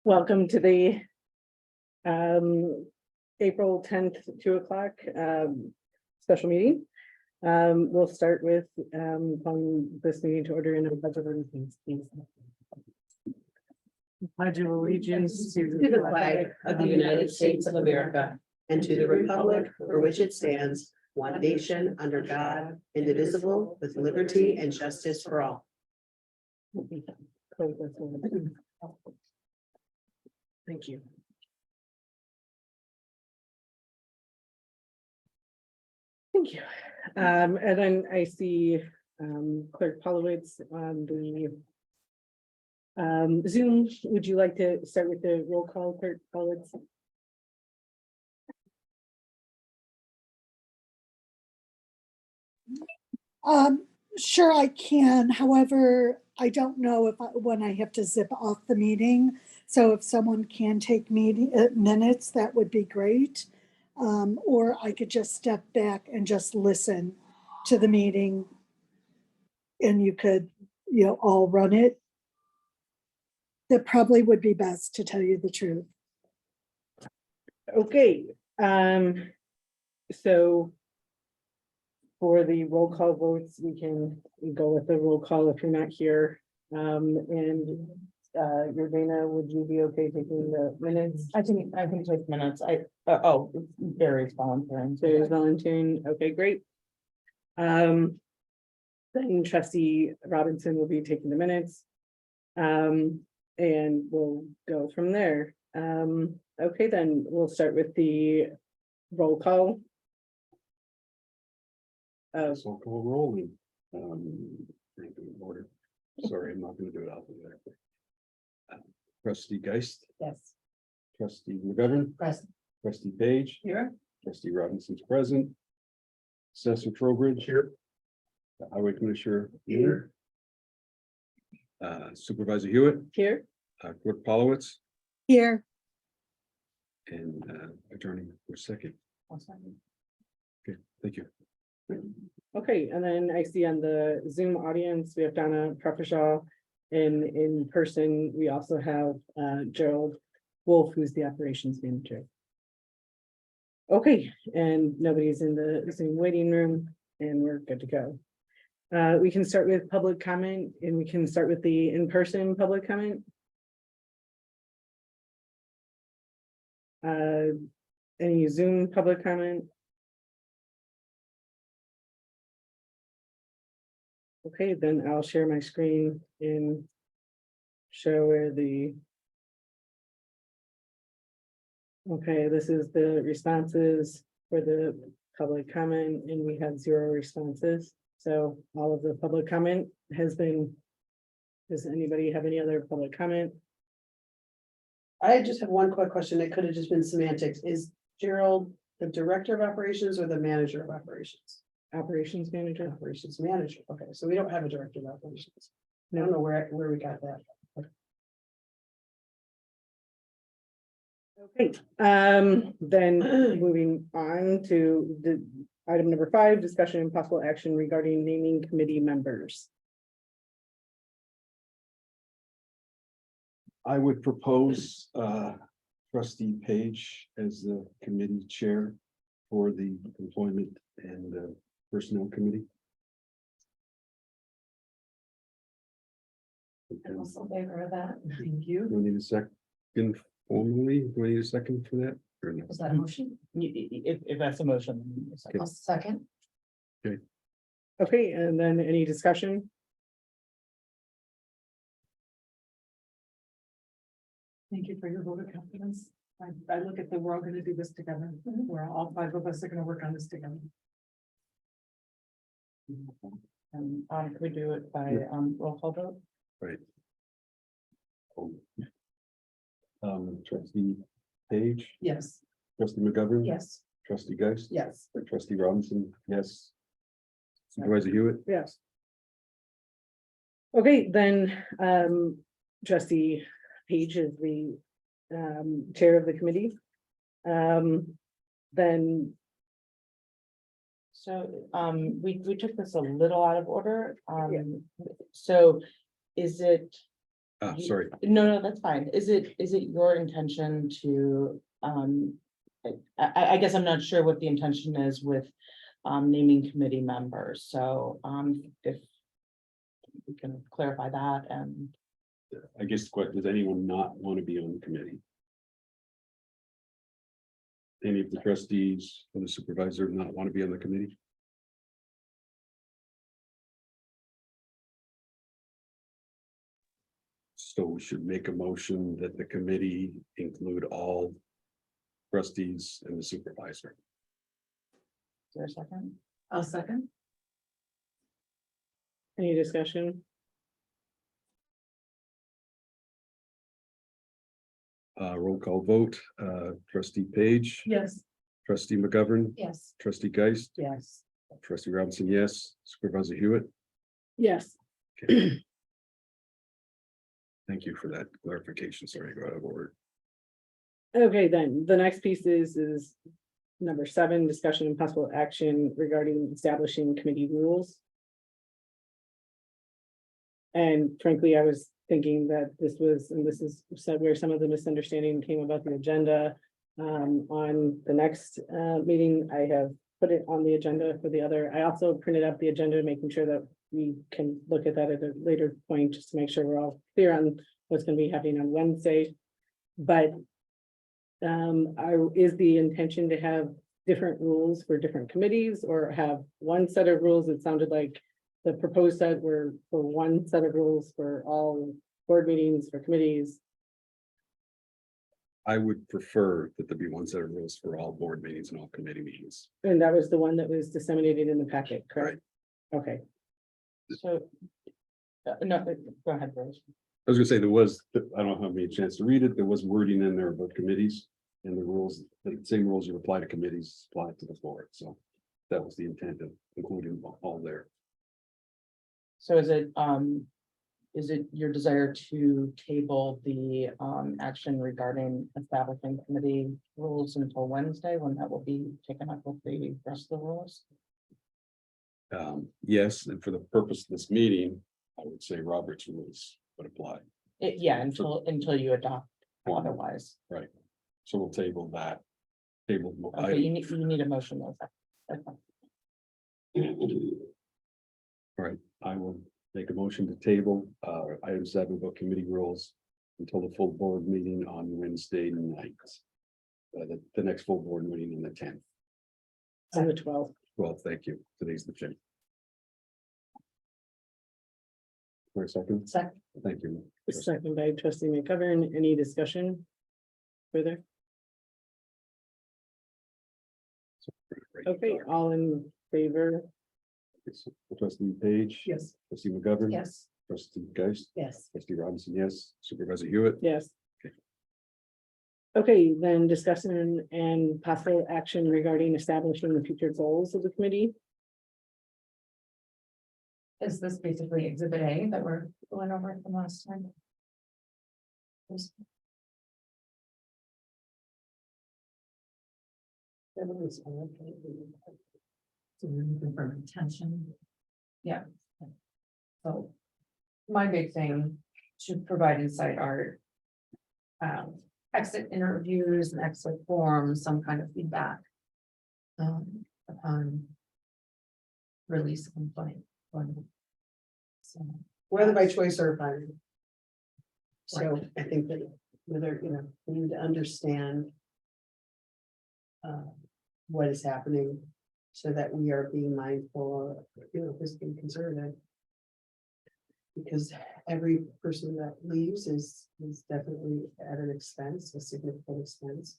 Welcome to the April 10th, 2:00 special meeting. We'll start with calling this meeting to order in a pledge of allegiance, please. Pledge of allegiance To the flag of the United States of America and to the republic for which it stands, one nation under God, indivisible, with liberty and justice for all. Thank you. Thank you. And then I see Clerk Polowitz on the Zoom. Would you like to start with the roll call, Clerk Polowitz? Sure, I can. However, I don't know when I have to zip off the meeting. So if someone can take minutes, that would be great. Or I could just step back and just listen to the meeting. And you could, all run it. That probably would be best, to tell you the truth. Okay, so for the roll call votes, we can go with the roll call if you're not here. And Urbana, would you be okay taking the minutes? I think take minutes. Barry's volunteering. So there's volunteering. Okay, great. Then Trustee Robinson will be taking the minutes. And we'll go from there. Okay, then we'll start with the roll call. So call rolling. Order. Sorry, I'm not going to do it alphabetically. Trustee Geist, Yes. Trustee McGovern, Present. Trustee Page, Here. Trustee Robinson's present. Assessor Trowbridge here. The Highway Commissioner here. Supervisor Hewitt, Here, Clerk Polowitz, Here, and Attorney for second. Okay, thank you. okay, and then I see on the Zoom audience, we have Donna Profeshaw. In person, we also have Gerald Wolf, who's the operations manager. Okay, and nobody's in the Zoom waiting room, and we're good to go. We can start with public comment, and we can start with the in-person public comment. Any Zoom public comment? Okay, then I'll share my screen and show where the. Okay, this is the responses for the public comment, and we have 0 responses. So all of the public comment has been. Does anybody have any other public comment? I just have one quick question. It could have just been semantics. Is Gerald the director of operations or the manager of operations? Operations manager? Operations manager. Okay, so we don't have a director of operations. I don't know where we got that. Okay, then moving on to the item number 5, discussion and possible action regarding naming committee members. I would propose Trustee Page as the committee chair for the employment and personnel committee. I'm also in favor of that. Thank you. Do we need a second formally? Do we need a second for that? Or no? Was that a motion? If that's a motion. Okay. I'll second. Okay, and then any discussion? Thank you for your vote of confidence. I look at we're all gonna do this together. We're all 5 of us are gonna work on this together. And can we do it by roll call vote? Right. Trustee Page, Yes. Trustee McGovern. Yes. Trustee Geist. Yes. Trustee Robinson, yes. Supervisor Hewitt. Yes. Okay, then Trustee Page is the chair of the committee. Then. So we took this a little out of order. Yeah. So is it Sorry, No, that's fine. Is it your intention to, I guess I'm not sure what the intention is with naming committee members, so, if we can clarify that and, I guess the question, does anyone not want to be on the committee? Any of the trustees or the supervisor not want to be on the committee? So we should make a motion that the committee include all trustees and the supervisor. is there a second? I'll second. Any discussion? Roll call vote, trustee Page, Yes. trustee McGovern, Yes. trustee Geist, Yes. trustee Robinson, yes, supervisor Hewitt. Yes. Thank you for that clarification. Sorry, I got out of order. Okay, then the next piece is number 7, discussion and possible action regarding establishing committee rules. And frankly, I was thinking that this was, and this is said where some of the misunderstanding came about the agenda. On the next meeting, I have put it on the agenda for the other. I also printed up the agenda, making sure that we can look at that at a later point, just to make sure we're all clear on what's going to be happening on Wednesday. But is the intention to have different rules for different committees or have one set of rules? It sounded like the proposed set were for one set of rules for all board meetings, for committees. I would prefer that there be one set of rules for all board meetings and all committee meetings. And that was the one that was disseminated in the packet, correct? Okay, So, no, go ahead, Rose. I was gonna say there was, I don't have a chance to read it. There was wording in there about committees and the rules, the same rules you apply to committees apply to the board. So that was the intent of including all there. So is it your desire to table the action regarding establishing committee rules until Wednesday, when that will be taken up with the rest of the rules? Yes, and for the purpose of this meeting, I would say Robert's rules would apply. Yeah, until you adopt otherwise. Right. So we'll table that. Table. Okay, you need a motion though. That's fine. All right, I will make a motion to table item 7 about committee rules until the full board meeting on Wednesday night. The next full board meeting on the 10th. on the 12th. Well, thank you. Today's the 10th. For a second. Second. Thank you. Second by trustee McGovern. Any discussion further? Okay, all in favor? Trustee Page. Yes. Trustee McGovern. Yes. Trustee Geist. Yes. Trustee Robinson, yes. Supervisor Hewitt. Yes. Okay. Okay, then discussion and possible action regarding establishing the future goals of the committee. Is this basically exhibit A that we're going over from last time? So we're looking for retention. Yeah. So my big thing to provide insight are exit interviews and exit forms, some kind of feedback upon release of employment. So, Whether by choice or by. So I think that whether, we need to understand. What is happening so that we are being mindful of, this being conservative. Because every person that leaves is definitely at an expense, a significant expense.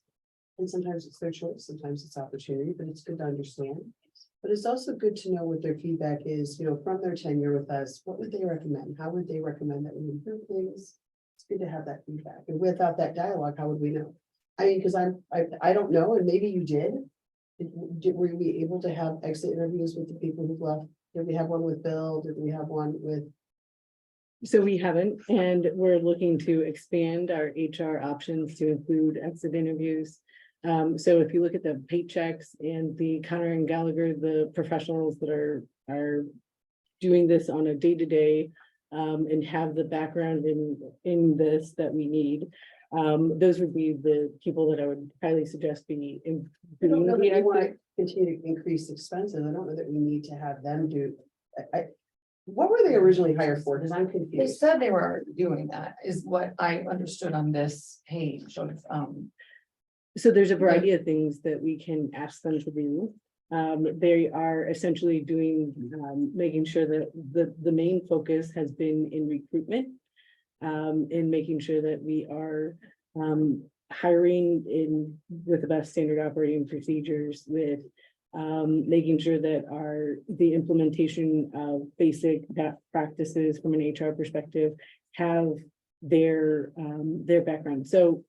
And sometimes it's their choice, sometimes it's opportunity, but it's good to understand. But it's also good to know what their feedback is, from their tenure with us. What would they recommend? How would they recommend that we improve things? It's good to have that feedback. And without that dialogue, how would we know? I mean, because I don't know, and maybe you did. Were we able to have exit interviews with the people who've left? Did we have one with Bill? Did we have one with? So we haven't, and we're looking to expand our HR options to include exit interviews. So if you look at the paychecks and the Connor and Gallagher, the professionals that are doing this on a day-to-day, and have the background in this that we need. Those would be the people that I would highly suggest be in. I don't know that doing we the want exit. to continue to increase expenses. I don't know that we need to have them do. What were they originally hired for? Because I'm They confused. said they were doing that, is what I understood on this page of, So there's a variety of things that we can ask them to do. They are essentially doing, making sure that the main focus has been in recruitment. In making sure that we are, hiring with the best standard operating procedures, with making sure that the implementation of basic practices from an HR perspective have their background. So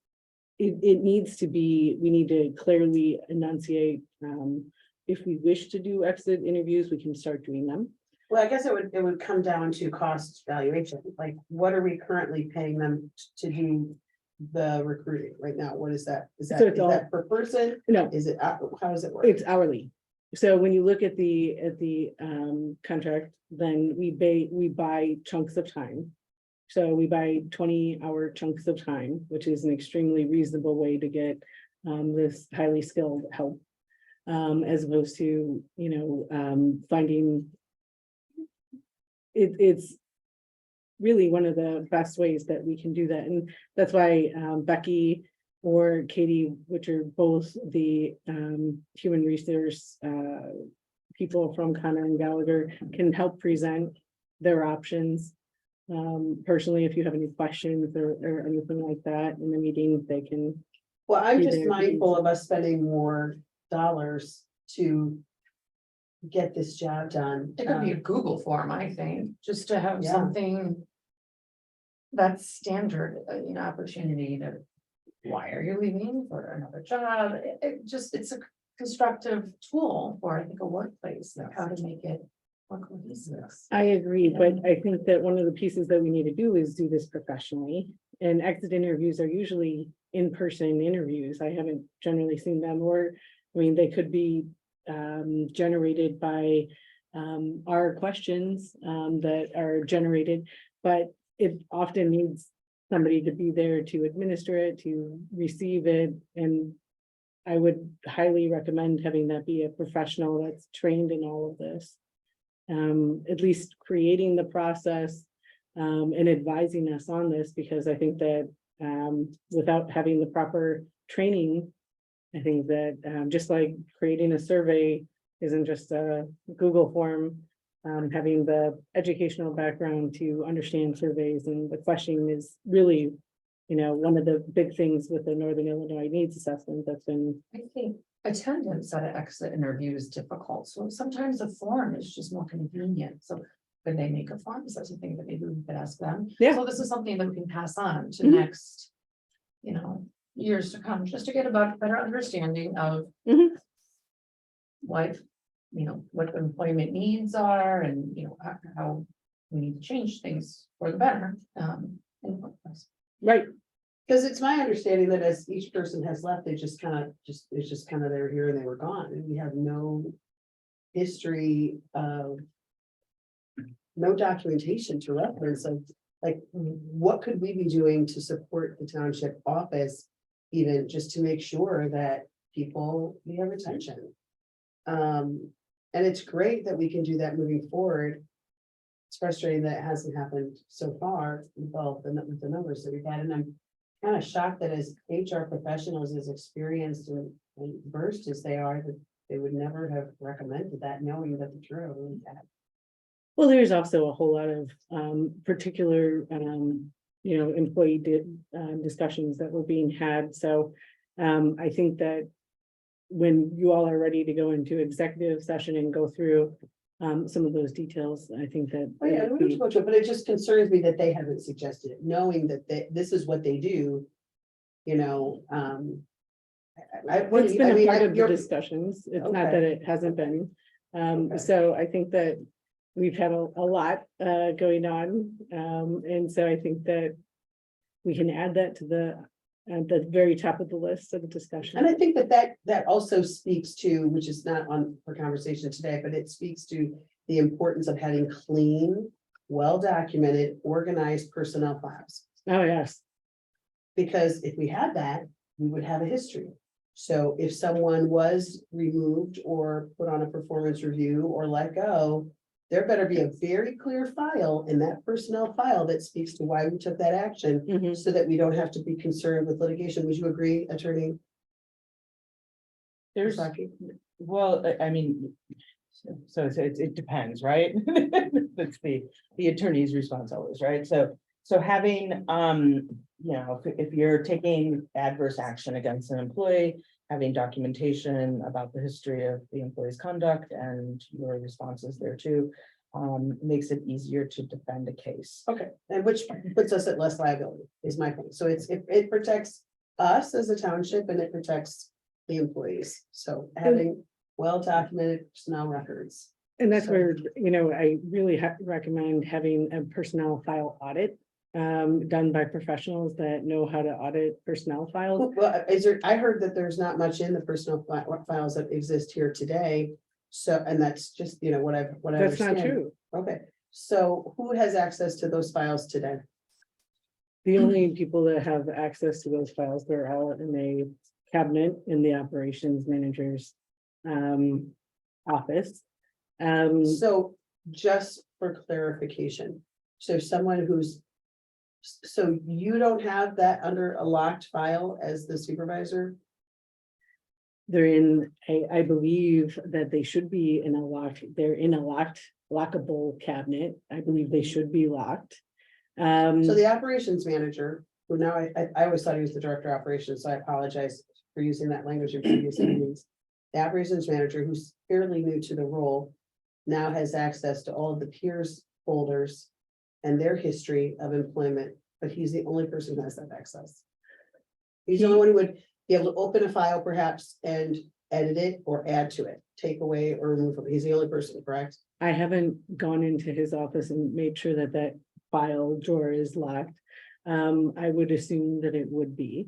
it needs to be, we need to clearly enunciate, if we wish to do exit interviews, we can start doing them. Well, I guess it would come down to cost valuation. Like, what are we currently paying them to do the recruiting right now? What is that? Is So it's all- that per person? No, Is it, how does it work? it's hourly. So when you look at the contract, then we buy chunks of time. So we buy 20-hour chunks of time, which is an extremely reasonable way to get this highly skilled help. As opposed to, finding. It's really one of the best ways that we can do that. And that's why Becky or Katie, which are both the human resource people from Connor and Gallagher, can help present their options. Personally, if you have any questions or anything like that in the meeting, they can. Well, I'm be just there to mindful use. of us spending more dollars to get this job done. it could be a Google form, I think, just to have Yeah. something. That's standard, opportunity to, why are you leaving for another job? It's a constructive tool for, I think, a workplace, like how to make it more cohesive. I agree, but I think that one of the pieces that we need to do is do this professionally. And exit interviews are usually in-person interviews. I haven't generally seen them, or, I mean, they could be generated by our questions that are generated, but it often needs somebody to be there to administer it, to receive it, and I would highly recommend having that be a professional that's trained in all of this. At least creating the process and advising us on this, because I think that without having the proper training, I think that just like creating a survey isn't just a Google form, having the educational background to understand surveys and the questioning is really, one of the big things with the Northern Illinois Needs Assessment that's been. I think attendance at an exit interview is difficult, so sometimes a form is just more convenient, so. Could they make a form? Is that something that maybe we could ask them? Yeah. So this is something that we can pass on to Mhm. next, years to come, just to get a better understanding of. Mhm. What, what employment needs are and, how we need to change things for the better. In the workplace. Right. Because it's my understanding that as each person has left, they just kind of, they were here and they were gone, and we have no history of. No documentation to reference of, like, what could we be doing to support the township office? Even just to make sure that we have retention. And it's great that we can do that moving forward. It's frustrating that it hasn't happened so far with the numbers that we've had, and I'm kind of shocked that as HR professionals, as experienced and versed as they are, that they would never have recommended that, knowing that the Truro really had. Well, there's also a whole lot of particular, employee discussions that were being had. So I think that when you all are ready to go into executive session and go through some of those details, I think that. Oh, yeah, we don't have to go to it, but it just concerns me that they haven't suggested it, knowing that this is what they do. It's been a part of the discussions. It's not that it hasn't been. Okay. So I think that we've had a lot going on. And so I think that we can add that to at the very top of the list of the discussion. And I think that also speaks to, which is not on for conversation today, but it speaks to the importance of having clean well-documented, organized personnel files. Oh, yes. Because if we had that, we would have a history. So if someone was removed or put on a performance review or let go, there better be a very clear file in that personnel file that speaks to why we took that action, Mhm. so that we don't have to be concerned with litigation. Would you agree, Attorney? There's, Saki? well, I mean, so it depends, right? That's the attorney's response always, right? So having, you know, if you're taking adverse action against an employee, having documentation about the history of the employee's conduct and your responses there too, makes it easier to defend a case. Okay, and which puts us at less liability, is my point. So it protects us as a township and it protects the employees. So having well-documented personnel records. And that's So- where, you know, I really recommend having a personnel file audit done by professionals that know how to audit personnel files. Well, is there, I heard that there's not much in the personnel files that exist here today. So, and that's just, you know, what I That's not understand. true. Okay, so who has access to those files today? The only people that have access to those files, they're all in a cabinet in the operations manager's office. So just for clarification, so someone who's, so you don't have that under a locked file as the supervisor? They're in I believe that they should be in a locked, they're in a lockable cabinet. I believe they should be locked. So the operations manager, who now I always thought he was the director of operations, so I apologize for using that language in previous meetings. The operations manager, who's fairly new to the role, now has access to all of the peers folders and their history of employment, but he's the only person who has that access. He's the only one who would be able to open a file perhaps and edit it or add to it, take away or remove it. He's the only person, correct? I haven't gone into his office and made sure that that file drawer is locked. I would assume that it would be.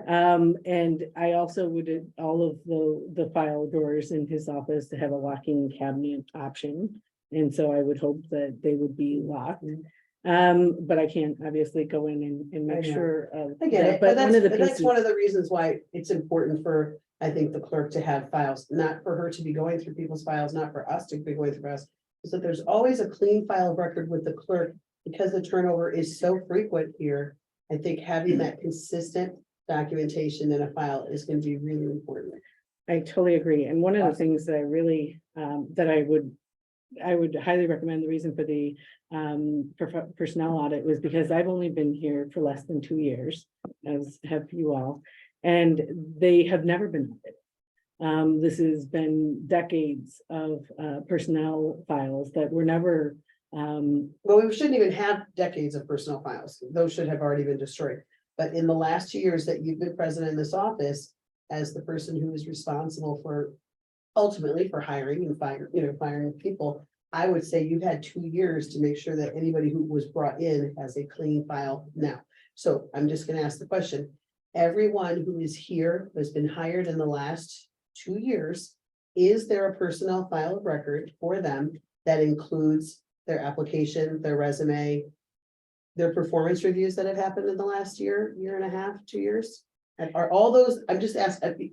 And I also would, all of the file drawers in his office to have a locking cabinet option. And so I would hope that they would be locked. But I can't obviously go in and I make know. sure of. I get that. it, but one of the that's pieces, one of the reasons why it's important for, I think, the clerk to have files, not for her to be going through people's files, not for us to be going through files. So there's always a clean file of record with the clerk, because the turnover is so frequent here. I think having that consistent documentation in a file is going to be really important. I totally agree. And one of the things that I really, that I would highly recommend, the reason for the personnel audit was because I've only been here for less than 2 years, as have you all, and they have never been audited. This has been decades of personnel files that were never, Well, we shouldn't even have decades of personnel files. Those should have already been destroyed. But in the last 2 years that you've been president in this office, as the person who is responsible for ultimately for hiring and firing people, I would say you've had 2 years to make sure that anybody who was brought in has a clean file now. So I'm just gonna ask the question. Everyone who is here, who has been hired in the last 2 years, is there a personnel file of record for them that includes their application, their resume, their performance reviews that have happened in the last year, year and a half, 2 years? And are all those, I'm just asking,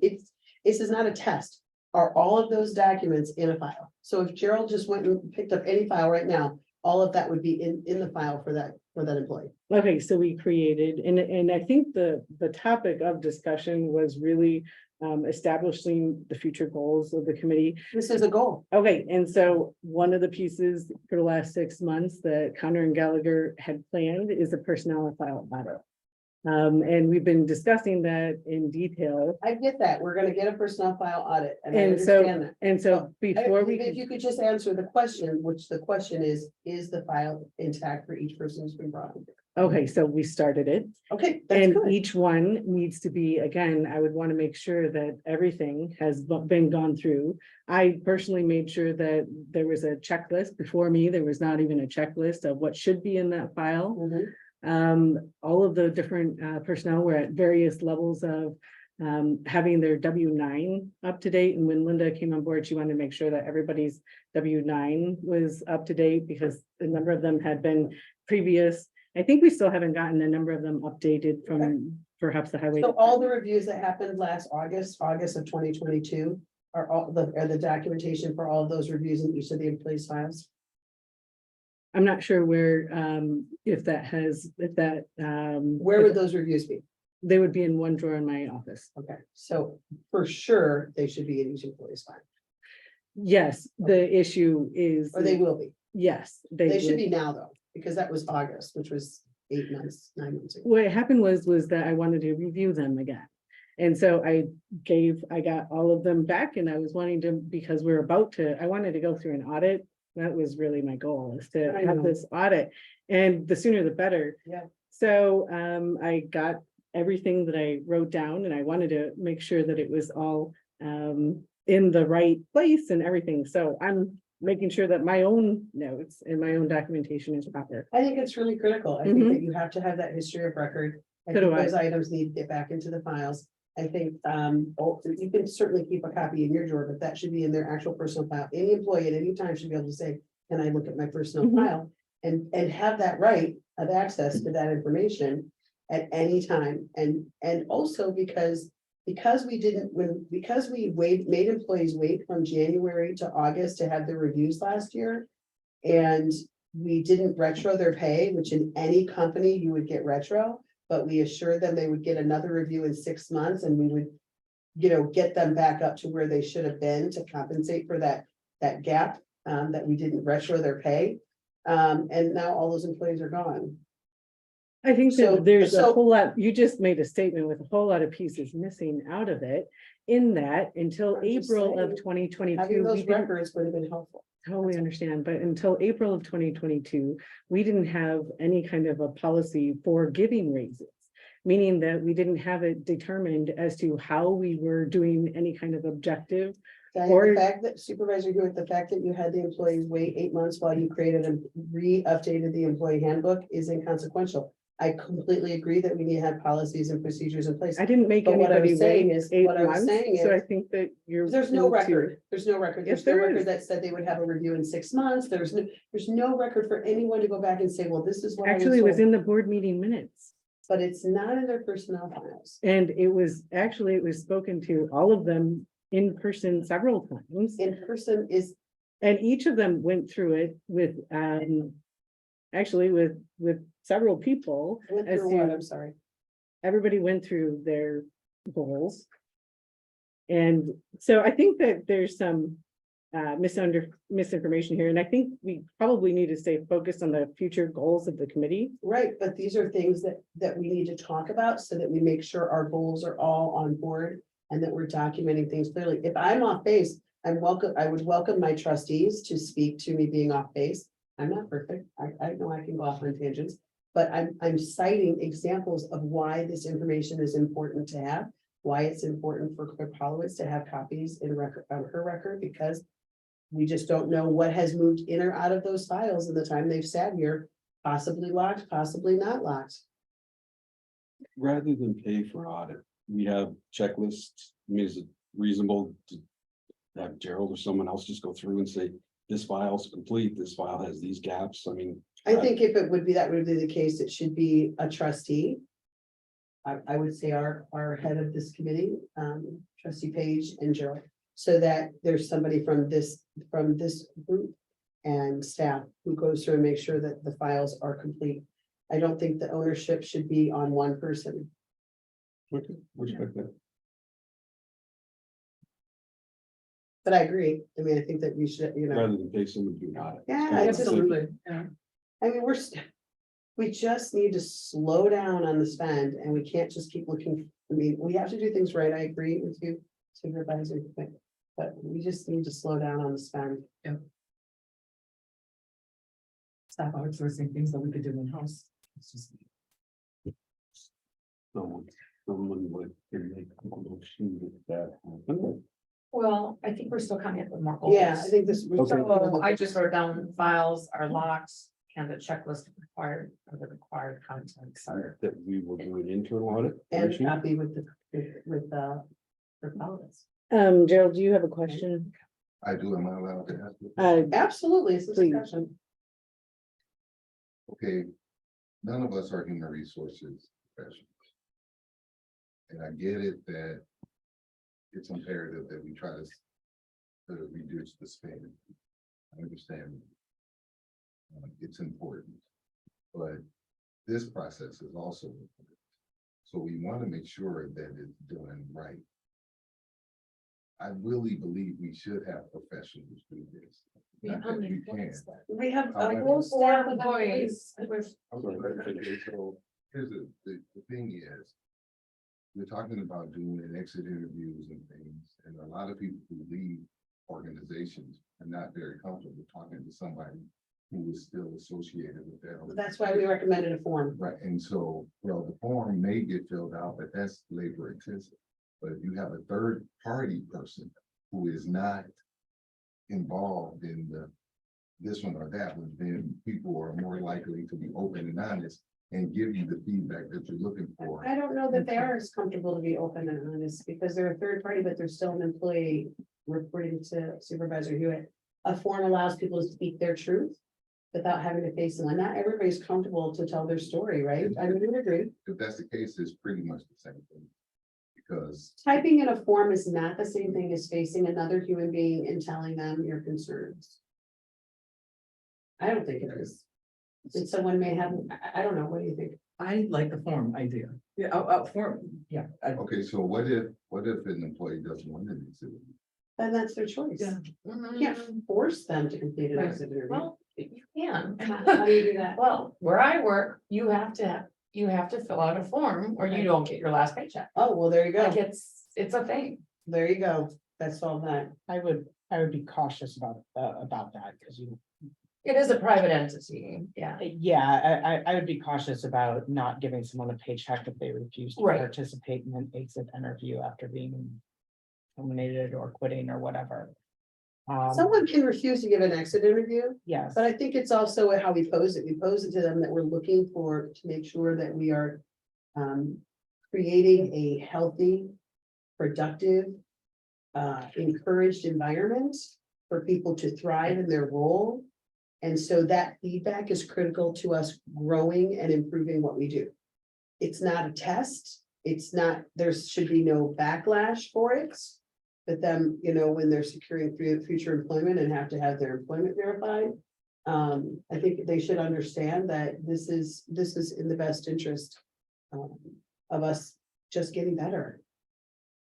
this is not a test. Are all of those documents in a file? So if Gerald just went and picked up any file right now, all of that would be in the file for that employee. okay, so we created, and I think the topic of discussion was really establishing the future goals of the committee. This is a goal. Okay, and so one of the pieces for the last 6 months that Connor and Gallagher had planned is a personnel file audit. And we've been discussing that in detail. I get that. We're gonna get a personnel file audit and I And understand that. And so before If we, you could just answer the question, which the question is the file intact for each person who's been brought in? okay, so we started it. Okay, that's And good. each one needs to be, again, I would want to make sure that everything has been gone through. I personally made sure that there was a checklist before me. There was not even a checklist of what should be in that file. Mhm. All of the different personnel were at various levels of having their W-9 up to date. And when Linda came on board, she wanted to make sure that everybody's W-9 was up to date because a number of them had been previous. I think we still haven't gotten a number of them updated from perhaps the highway. So all the reviews that happened last August of 2022 are the documentation for all of those reviews in each of the employees' files? I'm not sure where, if that, Where would those reviews be? they would be in one drawer in my office. Okay, so for sure, they should be in each employee's file, Yes, the issue is. or they will be. Yes, They should would. be now, though, because that was August, which was 8 months, 9 months ago. What happened was that I wanted to review them again. And so I got all of them back and I was wanting to, because I wanted to go through an audit. That was really my goal, is to I have know. this audit, and the sooner the better. Yeah. So I got everything that I wrote down and I wanted to make sure that it was all in the right place and everything. So I'm making sure that my own notes and my own documentation is proper. I think it's really critical. I think that you have to have that history of record. I So think do I. those items need to get back into the files. I think, you can certainly keep a copy in your drawer, but that should be in their actual personal file. Any employee at any time should be able to say, can I look at my personal Mhm. file? And have that right of access to that information at any time. And also because we made employees wait from January to August to have their reviews last year. And we didn't retro their pay, which in any company you would get retro, but we assured them they would get another review in 6 months and we would, get them back up to where they should have been to compensate for that gap, that we didn't retro their pay. And now all those employees are gone. I think So- that there's a so- whole lot, you just made a statement with a whole lot of pieces missing out of it. In that, until I'm just April of saying, twenty Having twenty-two, those we didn't records would have been helpful. totally understand, but until April of 2022, we didn't have any kind of a policy for giving raises. Meaning that we didn't have it determined as to how we were doing any kind of objective. Diane, Or- the fact that Supervisor Hewitt, the fact that you had the employees wait 8 months while you created and re-updated the employee handbook is inconsequential. I completely agree that we need to have policies and procedures in place. I didn't make But what I anybody was saying wait is- 8 what I was months, saying so I is- think that you're. There's no need to- record, there's no record, Yes, there's no there record is. that said they would have a review in 6 months, there's no record for anyone to go back and say, well, this is what I Actually, it was told. in the board meeting minutes. But it's not in their personnel files. And it was spoken to all of them in person several times. In person is, And each of them went through it with, actually with several people. went As through what, to- I'm sorry. Everybody went through their goals. And so I think that there's some misinformation here, and I think we probably need to stay focused on the future goals of the committee. Right, but these are things that we need to talk about so that we make sure our goals are all on board and that we're documenting things clearly. If I'm off base, I would welcome my trustees to speak to me being off base. I'm not perfect. I know I can go off on tangents, but I'm citing examples of why this information is important to have, why it's important for Clerk Hollowitz to have copies in her record, because we just don't know what has moved in or out of those files in the time they've sat here, possibly locked, possibly not locked. Rather than pay for audit, we have checklists. I mean, is it reasonable to have Gerald or someone else just go through and say, this file's complete, this file has these gaps? I mean. I think if that would be the case, it should be a trustee. I would say our head of this committee, trustee Page and Gerald, so that there's somebody from this group and staff who goes through and makes sure that the files are complete. I don't think the ownership should be on one person. Okay, respect that. But I agree. I mean, I think that we should, Rather than pay someone to do an audit. Yeah, Kind of Absolutely, yeah. I mean, we just need to slow down on the spend and we can't just keep looking. I mean, we have to do things right. I agree with you, Supervisor, but we just need to slow down on the spend. Stop outsourcing things that we could do in-house. It's just- Someone would make a motion with that. happen. Well, I think we're still coming up with more goals. Yeah, I think this. Okay. So I just wrote down files are locked, candidate checklist required, or the required content, so. That we will do an internal audit. And Commission. copy with for politics. Gerald, do you have a question? I do, am I allowed to ask? You? Absolutely, it's a Please. discussion. Okay, none of us are human resources professionals. And I get it that it's imperative that we try to reduce the spend. I understand. It's important, but this process is also important. So we want to make sure that it's done right. I really believe we should have professionals do this. Not that we can. We have a However- whole staff of Employees. employees. So here's the thing is, we're talking about doing exit interviews and things, and a lot of people who leave organizations are not very comfortable talking to somebody who is still associated with that. That's why we recommended a form. Right, and so, well, the form may get filled out, but that's labor intensive. But if you have a third party person who is not involved in this one or that one, then people are more likely to be open and honest and give you the feedback that you're looking for. I don't know that they are as comfortable to be open and honest because they're a third party, but they're still an employee reporting to Supervisor Hewitt. A form allows people to speak their truth without having to face them. And not everybody's comfortable to tell their story, right? I would agree. If that's the case, it's pretty much the same thing. Because Typing in a form is not the same thing as facing another human being and telling them your concerns. I don't think it is. And someone may have, I don't know, what do you think? I like the form idea. Yeah, form, yeah. okay, so what if an employee doesn't want to exhibit? Then that's their choice. Yeah. You can't force them to complete an Right. exit interview. Well, you can. How do you do that? Well, where I work, you have to fill out a form or you don't get your last paycheck. Oh, well, there you Like go. it's a thing. There you go. That's all that. I would be cautious about that, because It is a private entity, yeah. I would be cautious about not giving someone a paycheck if they refuse to Right. participate in an exit interview after being terminated or quitting or whatever. Someone can refuse to give an exit interview, Yes, but I think it's also how we pose it. We pose it to them that we're looking to make sure that we are creating a healthy, productive, encouraged environment for people to thrive in their role. And so that feedback is critical to us growing and improving what we do. It's not a test. It's not, there should be no backlash for it. But then, when they're securing future employment and have to have their employment verified. I think they should understand that this is in the best interest of us just getting better.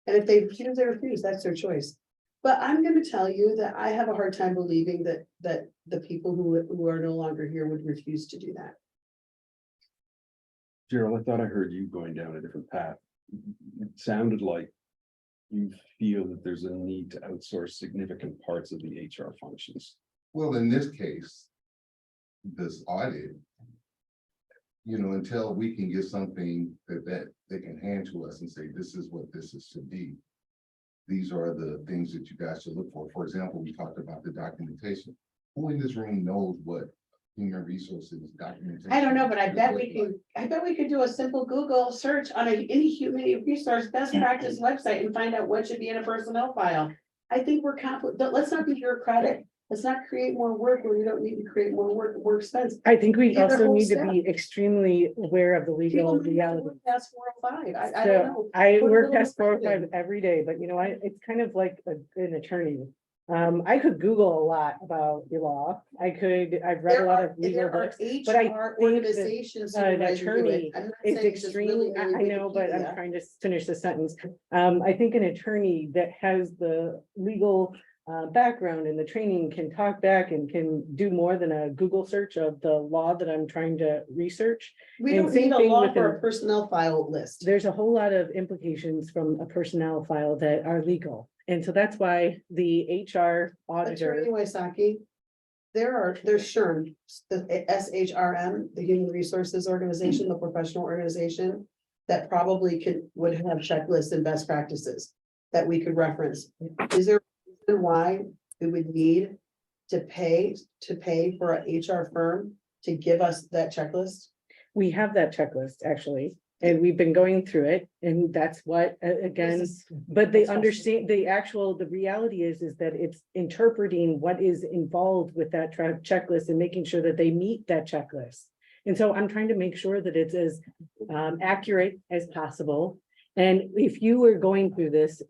And if they refuse, they refuse, that's their choice. But I'm gonna tell you that I have a hard time believing that the people who are no longer here would refuse to do that. Gerald, I thought I heard you going down a different path. It sounded like you feel that there's a need to outsource significant parts of the HR functions. Well, in this case, this audit, until we can get something that they can hand to us and say, this is what this is to be. These are the things that you guys should look for. For example, we talked about the documentation. Who in this room knows what human resources documentation? I don't know, but I bet looks we like? could do a simple Google search on any human resource best practice website and find out what should be in a personnel file. I think we're let's not be bureaucratic. Let's not create more work where we don't need to create more expense. I think we Yeah, the also whole need to step. be extremely aware of the legal reality. That's 405. I don't So know. I Put a work little past 405 perspective. every day, but it's kind of like an attorney. I could Google a lot about your law. I've read a lot of legal books. but I HR think that organizations. an supervisor do it. attorney I'm not It's saying just extremely, willy-nilly I know, but I'm Wikipedia. trying to finish the sentence. I think an attorney that has the legal background and the training can talk back and can do more than a Google search of the law that I'm trying to research. We and don't same need a thing law with for an- a personnel file list. There's a whole lot of implications from a personnel file that are legal. And so that's why the HR auditor, Attorney Waisaki, there's SHRM, the SHRM, the Human Resources Organization, the professional organization. That probably would have checklists and best practices that we could reference. Is there a reason why we would need to pay for an HR firm to give us that checklist? We have that checklist, actually, and we've been going through it, and that's what, again. This is- But they That's understand, the reality is that it's interpreting what is involved with that checklist and making sure that they meet that checklist. And so I'm trying to make sure that it's as accurate as possible. And if you were going through this,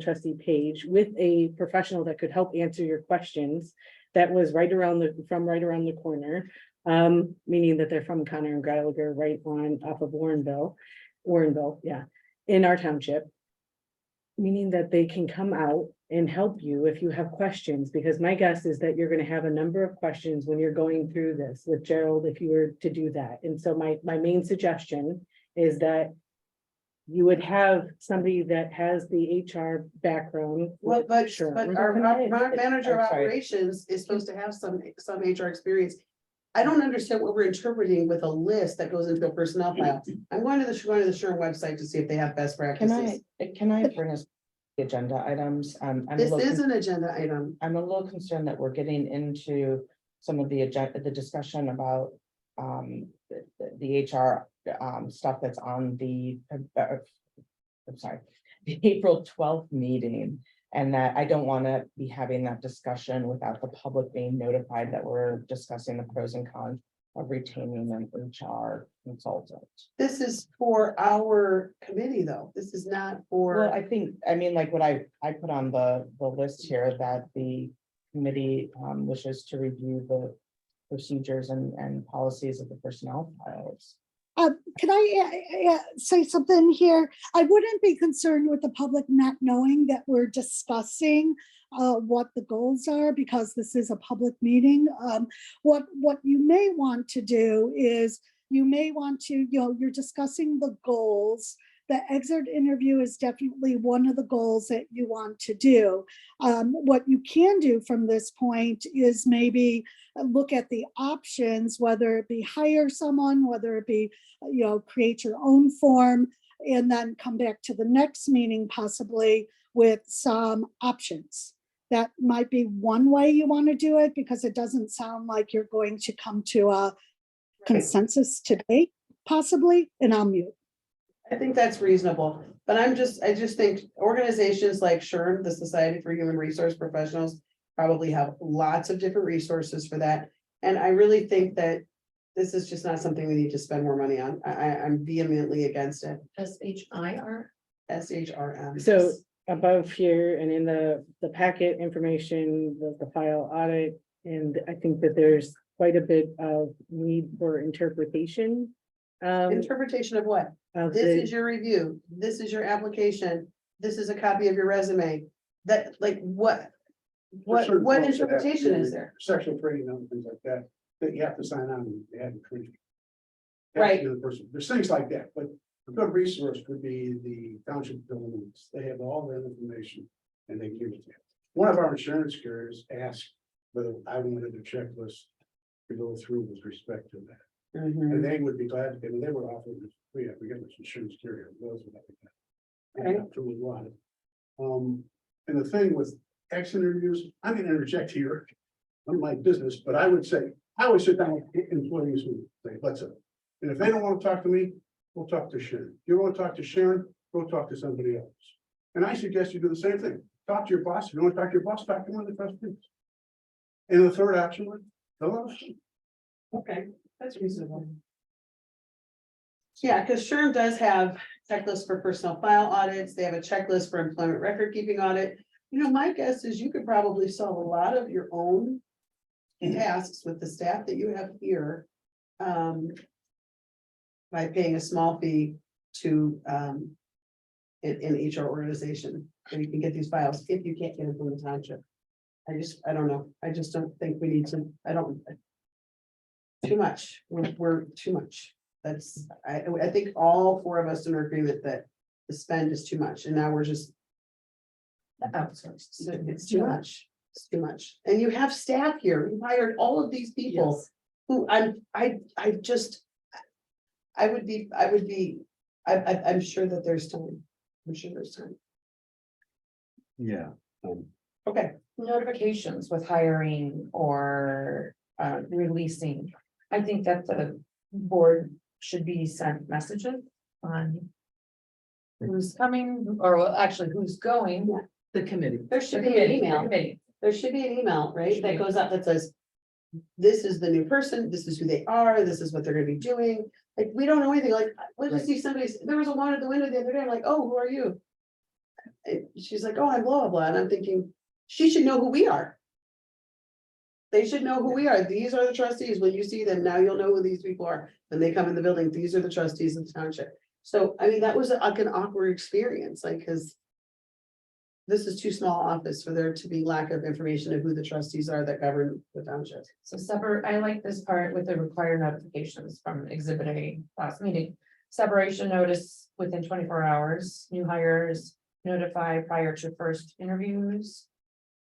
trustee Page, with a professional that could help answer your questions, that was right around the corner, meaning that they're from Connor and Gallagher, right on off of Warrenville, yeah, in our township. Meaning that they can come out and help you if you have questions, because my guess is that you're gonna have a number of questions when you're going through this with Gerald, if you were to do that. And so my main suggestion is that you would have somebody that has the HR background. Well, but, Sure. but our manager of I'm sorry. operations is supposed to have some HR experience. I don't understand what we're interpreting with a list that goes into a personnel file. I'm going to the SHRM website to see if they have best practices. Can I bring us the agenda items? I'm a This little is an agenda item. I'm a little concerned that we're getting into some of the agenda, the discussion about the HR stuff that's on the I'm sorry, the April 12th meeting. And that I don't want to be having that discussion without the public being notified that we're discussing the pros and cons of retaining an HR consultant. This is for our committee, though. This is not Well, for, I mean, like what I put on the list here, that the committee wishes to review the procedures and policies of the personnel files. Can I say something here? I wouldn't be concerned with the public not knowing that we're discussing what the goals are, because this is a public meeting. What you may want to do is, you may want to, you're discussing the goals. The exit interview is definitely one of the goals that you want to do. What you can do from this point is maybe look at the options, whether it be hire someone, whether it be, create your own form, and then come back to the next meeting possibly with some options. That might be one way you want to do it, because it doesn't sound like you're going to come to a consensus today, possibly, and I'll mute. I think that's reasonable, but I just think organizations like SHRM, the Society for Human Resource Professionals, probably have lots of different resources for that. And I really think that this is just not something we need to spend more money on. I'm vehemently against it. SHIR. SHRM. So above here and in the packet information, the file audit, and I think that there's quite a bit of need for interpretation. Interpretation of what? Of This the, is your review. This is your application. This is a copy of your resume. That, like, what certain folks that have to interpretation do is there? Sexual training and things like that, that you have to sign on and they have to train. Right. There's things like that, but a good resource would be the township buildings. They have all that information and they give it to you. One of our insurance carriers asked whether I wanted a checklist to go through with respect to that. Mhm. And they would be glad, and they would offer this, we have, we get this insurance carrier, those would have that. Okay. Absolutely want it. And the thing with exit interviews, I'm gonna interject here, not my business, but I would say, I always sit down with employees who say, let's say, and if they don't want to talk to me, we'll talk to Sharon. If you want to talk to Sharon, go talk to somebody else. And I suggest you do the same thing. Talk to your boss. If you want to talk to your boss, talk to one of the trustees. And the third option would, tell us. Okay, that's reasonable. Yeah, because SHRM does have checklists for personal file audits. They have a checklist for employment record keeping audit. My guess is you could probably solve a lot of your own tasks with the staff that you have here. By paying a small fee to an HR organization, and you can get these files if you can't get them from the township. I don't know. I just don't think we need to, too much. We're too much. I think all four of us are in agreement that the spend is too much, and now we're just outsourced. It's too much. It's too much. And you have staff here. You hired all of these people who I'm sure that there's time. I'm sure there's time. yeah. Okay. Notifications with hiring or releasing. I think that the board should be sent messages on. Who's coming, or well, actually, who's going. The committee. There should be an email. Committee. There should be an email, right, Should that be. goes out that says. This is the new person, this is who they are, this is what they're gonna be doing, like, we don't know anything, like, let's just see somebody's, there was a one at the window the other day, I'm like, oh, who are you? And she's like, oh, I'm blah, blah, blah, and I'm thinking, she should know who we are. They should know who we are, these are the trustees, when you see them, now you'll know who these people are, when they come in the building, these are the trustees of the township. So, I mean, that was like an awkward experience, like, cause. This is too small office for there to be lack of information of who the trustees are that govern the township. So separate, I like this part with the required notifications from exhibit A last meeting. Separation notice within 24 hours, new hires notify prior to first interviews.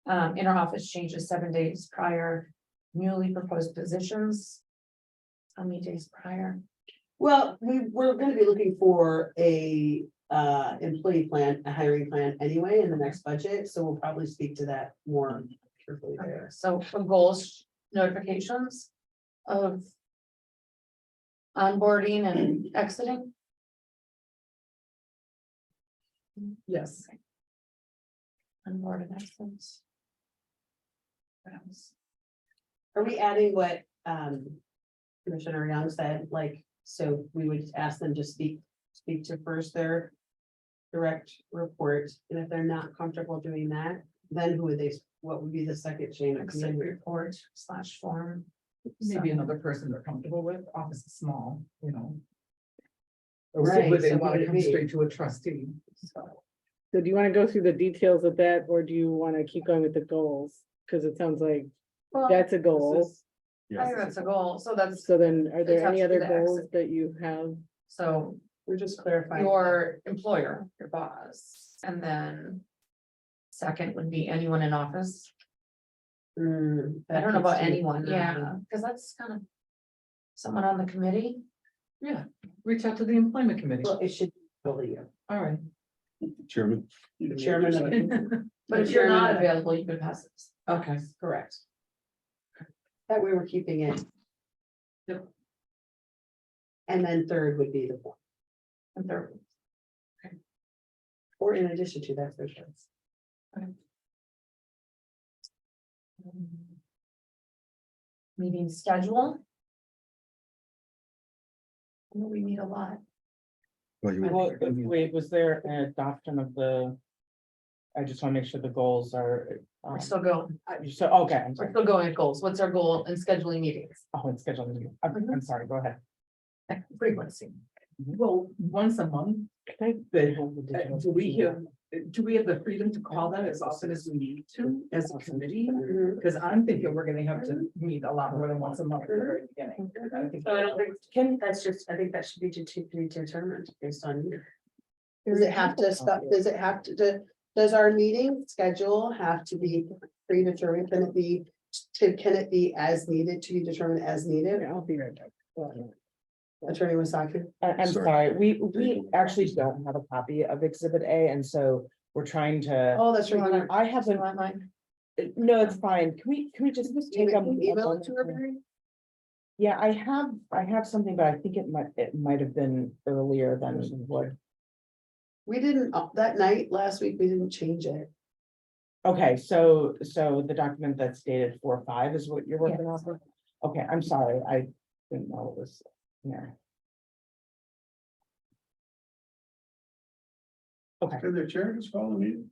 Inner office changes 7 days prior, newly proposed positions. How many days prior? Well, we're gonna be looking for a employee plan, a hiring plan anyway in the next budget, so we'll probably speak to that more carefully there. So for goals notifications of. Onboarding and exiting. Yes. Onboard and exits. What else? Are we adding what Commissioner Young said, like, so we would ask them to speak to first their direct report, and if they're not comfortable doing that, then who would they, what would be the second chain of Exit command? report / form. Maybe So- another person they're comfortable with, office is small, you know. Right, Would they so what want would to it come be? straight to a trustee? So So do you want to go through the details of that, or do you want to keep going with the goals? Because it sounds like well, that's a goal. I think that's a goal, so that's, So then are It there has any to be other the goals exit. that you have? so We're just clarifying. your employer, your boss, and then. Second would be anyone in office. I don't know about anyone, yeah, because that's kind of. Someone on the committee, Yeah, reach out to the employment committee. Well, it should be fully you. All right. Chairman, The chairman of the. but if you're not available, you could pass it. Okay. Correct. That we were keeping it. Yep. And then third would be the form, And third, or in addition to that, there's. meeting schedule. I know we need a lot. well, you, Well, wait, was there an adoption of the? I just want to make sure the goals are. We're still going, So, okay, I'm we're sorry. still going at goals. What's our goal in scheduling meetings? Oh, it's scheduled. I'm sorry, go ahead. Frequency. Well, once a month, Can do we have the freedom to call that as often as we need to as a committee? Because I'm thinking we're gonna have to meet a lot more than once a month at the very beginning. I think- So I don't think, Can, that's just, I think that should be determined based on you. Does it have to stop, does it have to, does our meeting schedule have to be predetermined? Can it be as needed, to be determined as needed? I'll be right back. Attorney Wasaki? I'm Sorry. sorry, we actually don't have a copy of Exhibit A, and so we're trying to. Oh, that's right. I haven't, Mine. no, it's fine. Can we just take a? Email it to her, moment? Barry? Yeah, I have something, but I think it might have been earlier than what. We didn't, that night, last week, we didn't change it. Okay, so the document that's dated 4/5 is what you're working off of? Okay, I'm sorry, I didn't know it was here. Okay, Can the chair just call the meeting?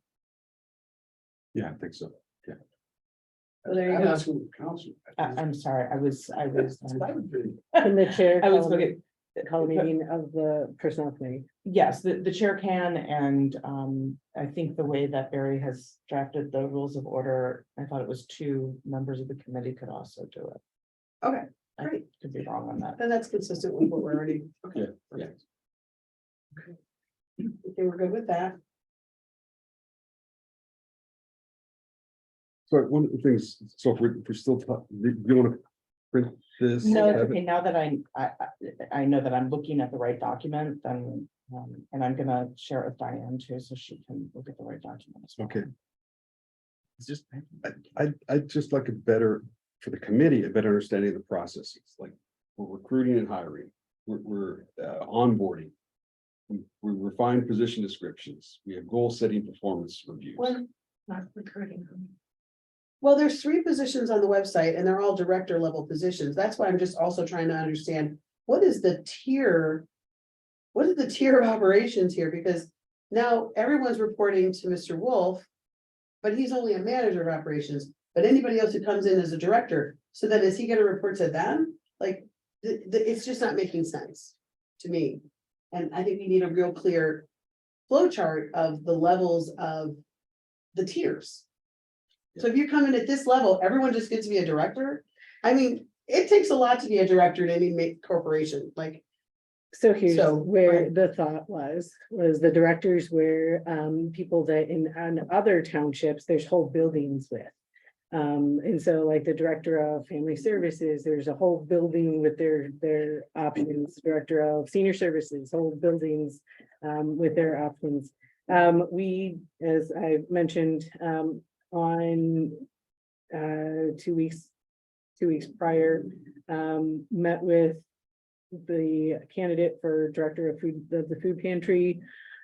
yeah, I think so. Oh, there you I'm go. asking the council. I'm sorry, I was. Can the chair I was call looking. call a meeting of the personnel committee? Yes, the chair can, and I think the way that Barry has drafted the rules of order, I thought it was 2 members of the committee could also do it. Okay, I great. could be wrong on that. Then that's consistent with what we're already. Yeah, Okay. Okay, we're good with that. So one of the things, so if we're still, do you want to print this? No, it's Have it? okay, now that I know that I'm looking at the right document, then, and I'm gonna share it with Diane too, so she can look at the right document as well. Okay. It's just, I'd just like a better, for the committee, a better understanding of the processes, like, We're recruiting and hiring. We're onboarding. We refine position descriptions. We have goal setting performance reviews. When, not recruiting. Well, there's 3 positions on the website and they're all director level positions. That's why I'm just also trying to understand what is the tier? What is the tier of operations here? Because now everyone's reporting to Mr. Wolf, but he's only a manager of operations, but anybody else who comes in as a director, so that is he gonna report to them? Like, it's just not making sense to me. And I think we need a real clear flow chart of the levels of the tiers. So if you come in at this level, everyone just gets to be a director? I mean, it takes a lot to be a director in any corporation, like, So here's So, where right. the thought was the directors were people that on other townships, there's whole buildings with. And so like the director of family services, there's a whole building with their options, director of senior services, whole buildings with their options. We, as I mentioned, on 2 weeks prior, met with the candidate for director of food, the food pantry,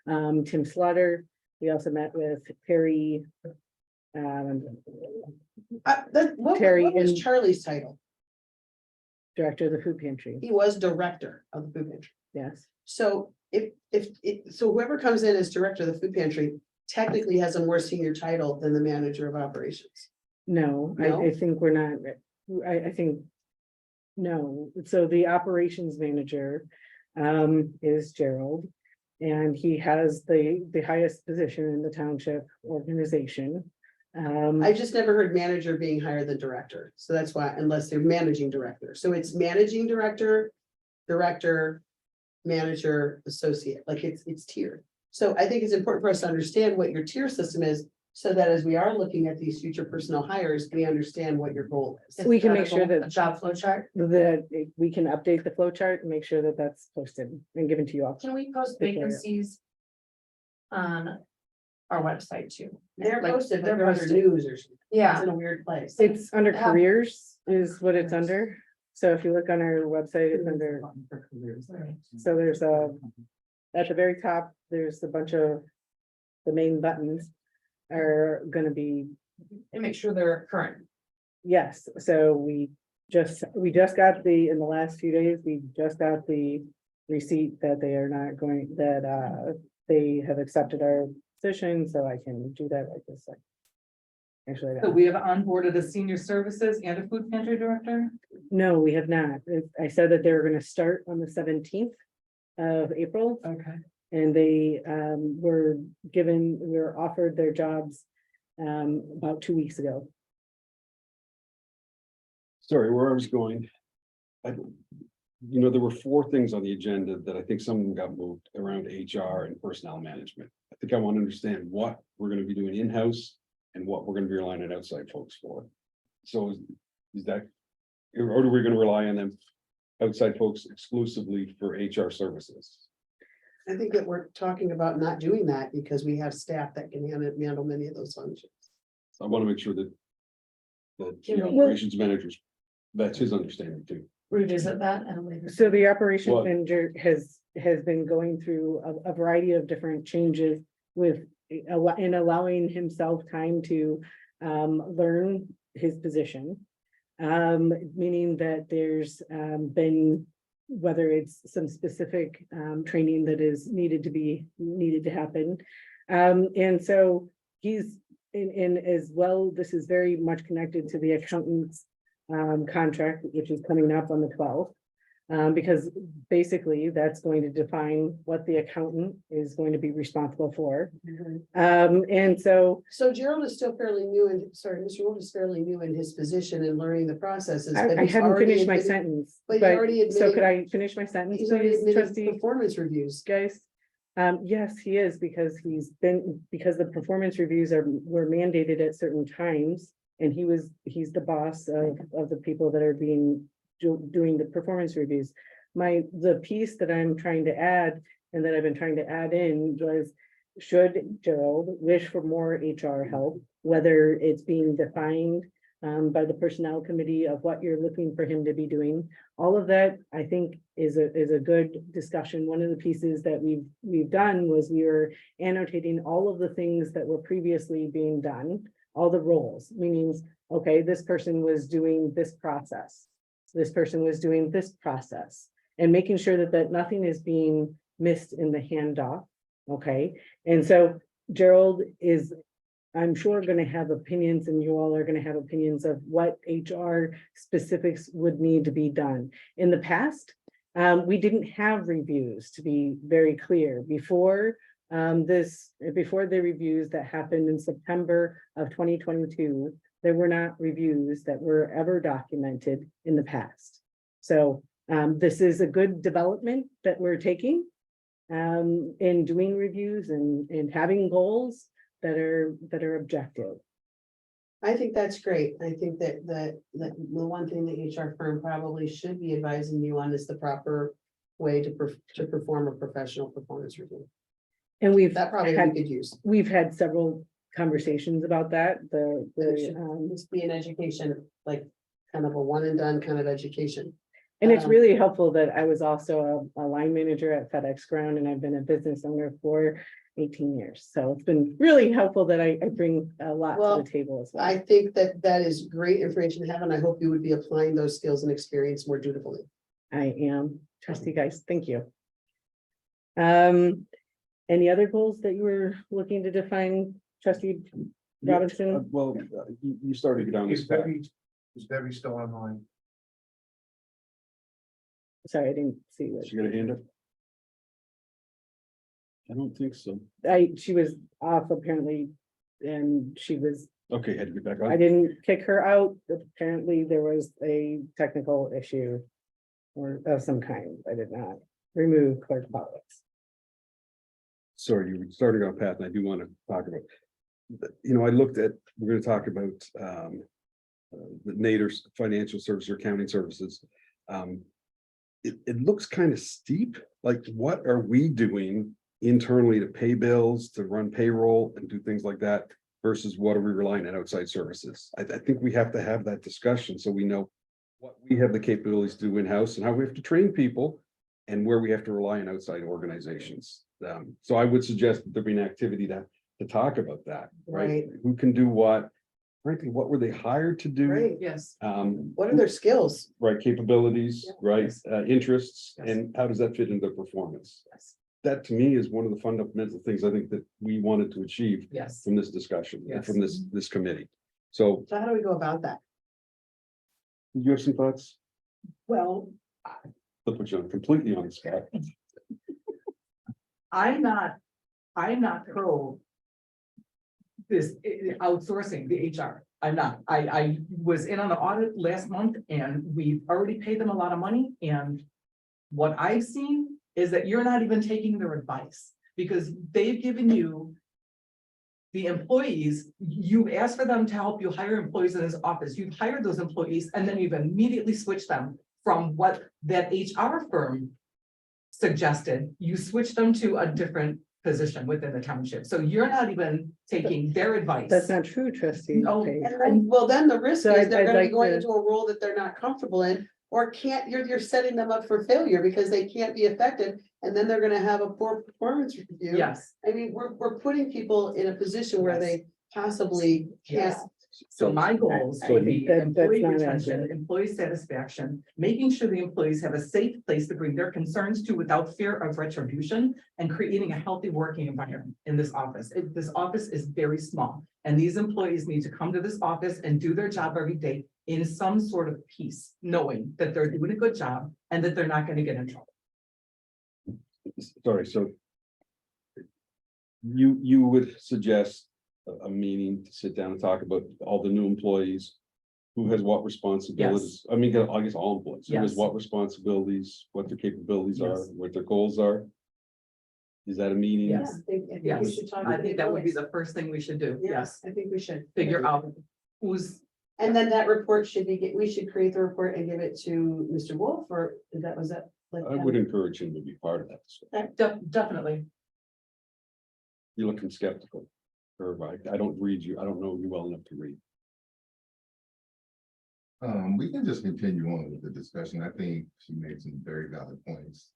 Tim Slaughter. We also met with Terry. what Terry was and- Charlie's title? Director of the food pantry, He was director of the food pantry. yes. So so whoever comes in as director of the food pantry technically has a more senior title than the manager of operations. No, No? I think we're not, I think. No, so the operations manager is Gerald. And he has the highest position in the township organization. I just never heard manager being higher than director, so that's why, unless they're managing director, so it's managing director, director, manager, associate, like it's tiered. So I think it's important for us to understand what your tier system is, so that as we are looking at these future personnel hires, we understand what your goal is. We can Is make that a sure goal, that- a job flow chart. that we can update the flow chart and make sure that that's posted and given to you all. Can we post Take care. vacancies on our website too? They're Like, posted, they're they're under posted. news or something, it's Yeah, in a weird place. It's under Yeah. careers is what it's under. So if you look on our website, it's under, so there's at the very top, there's a bunch of the main buttons are gonna be, and make sure they're current. yes, so we just got in the last few days, we just got the receipt that they are not going, that they have accepted our position, so I can do that like this. Actually, So we have onboarded a senior services and a food pantry director? no, we have not. I said that they were gonna start on the 17th of April. Okay. And they were offered their jobs about 2 weeks ago. Sorry, where I was going. There were 4 things on the agenda that I think some of them got moved around HR and personnel management. I think I want to understand what we're gonna be doing in-house and what we're gonna be relying on outside folks for. So is that, or are we gonna rely on them outside folks exclusively for HR services? I think that we're talking about not doing that because we have staff that can handle many of those functions. I want to make sure that the Can we- operations managers, that's his understanding too. Revisit that at a later. So the operations What? manager has been going through a variety of different changes with in allowing himself time to learn his position. Meaning that there's been, whether it's some specific training that is needed to happen. And so he's in as well, this is very much connected to the accountant's contract, which is coming up on the 12th. Because basically that's going to define what the accountant is going to be responsible for. And so So Gerald is still fairly new and, sorry, Mr. Wolf is fairly new in his position and learning the processes. but I he's haven't already finished my admitted- sentence, but he but already so admitted- could I finish my sentence, He's already please, admitted trustee? performance reviews. Guys, yes, he is, because because the performance reviews were mandated at certain times. And he's the boss of the people that are doing the performance reviews. The piece that I'm trying to add, and that I've been trying to add in was, should Gerald wish for more HR help, whether it's being defined by the personnel committee of what you're looking for him to be doing. All of that, I think, is a good discussion. One of the pieces that we've done was we were annotating all of the things that were previously being done, all the roles, meaning, okay, this person was doing this process. This person was doing this process, and making sure that nothing is being missed in the handoff. Okay, and so Gerald is, I'm sure, going to have opinions, and you all are going to have opinions of what HR specifics would need to be done. In the past, we didn't have reviews, to be very clear. Before the reviews that happened in September of 2022, there were not reviews that were ever documented in the past. So this is a good development that we're taking in doing reviews and having goals that are objective. I think that's great. I think that the one thing the HR firm probably should be advising you on is the proper way to perform a professional performance review. And That probably we could use. we've had several conversations about that. This be an education, like kind of a one and done kind of education. And it's really helpful that I was also a line manager at FedEx Ground, and I've been a business owner for 18 years. So it's been really helpful that I bring a lot to the table as well. I think that is great information to have, and I hope you would be applying those skills and experience more dutifully. I am. Trust you guys. Thank you. Any other goals that you were looking to define, Trustee Robinson? Well, you started to go down this path. Is Debbie still online? Sorry, I didn't see what. She got a hand up? I don't think so. She was off apparently, and she was, Okay, had to get back I on. didn't kick her out. Apparently there was a technical issue or of some kind. I did not remove Clerk Politics. Sorry, you were starting on path, and I do want to talk about. I looked at, we're going to talk about the Nader's financial service or accounting services. It looks kind of steep. Like, what are we doing internally to pay bills, to run payroll and do things like that? Versus what are we relying on outside services? I think we have to have that discussion so we know what we have the capabilities to do in-house and how we have to train people and where we have to rely on outside organizations. So I would suggest that there be an activity to talk about that, right? Right. Who can do what? Frankly, what were they hired to do? Right. Yes. What are their skills? Right, capabilities, Yeah. right, interests, Yes. and how does that fit into their performance? Yes. That to me is one of the fundamental things I think that we wanted to achieve Yes. from this discussion, and Yes. from this committee. So, So how do we go about that? do you have some thoughts? Well, I'll put you completely on the spot. I'm not pro this outsourcing the HR. I'm not. I was in on the audit last month and we've already paid them a lot of money, and what I've seen is that you're not even taking their advice because they've given you the employees, you've asked for them to help you hire employees in this office. You've hired those employees and then you've immediately switched them from what that HR firm suggested. You switched them to a different position within the township. So you're not even taking their advice. That's not true, Trustee. Oh, Paige. Well, then the risk So is I'd they're gonna be like going to- into a role that they're not comfortable in, or you're setting them up for failure because they can't be effective, and then they're gonna have a poor performance review. Yes, I mean, we're putting people in a position where they possibly can't. yes. So my goals So would be that's employee not retention, accurate. employee satisfaction, making sure the employees have a safe place to bring their concerns to without fear of retribution, and creating a healthy working environment in this office. This office is very small, and these employees need to come to this office and do their job every day in some sort of peace, knowing that they're doing a good job and that they're not going to get in trouble. Sorry, so you would suggest a meeting to sit down and talk about all the new employees, who has what responsibilities? I mean, I guess all employees, who has Yes. what responsibilities, what their capabilities are, Yes. what their goals are? Is that a meeting? Yes. I think we Yes, should talk. I to think the that would be employees. the first thing we should do. Yes, Yes, I think we should. figure out who's, And then that report should we should create the report and give it to Mr. Wolf, or was that? like, I would encourage him to be part of that. So definitely. you're looking skeptical. Or I don't read you, I don't know you well enough to read. We can just continue on with the discussion. I think she made some very valid points.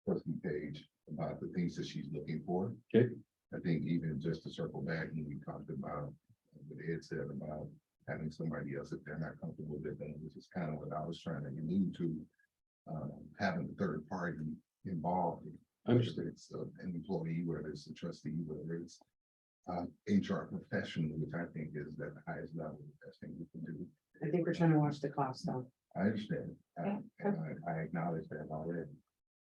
First page about the things that she's looking for. Okay. I think even just to circle back, when we talked about what Ed said about having somebody else if they're not comfortable with them, which is kind of what I was trying to allude to. Having a third party involved. Understood. It's an employee, whether it's a trustee, whether it's HR professional, which I think is at the highest level, the best thing we can do. I think we're trying to watch the cost though. I understand. And I acknowledge that already.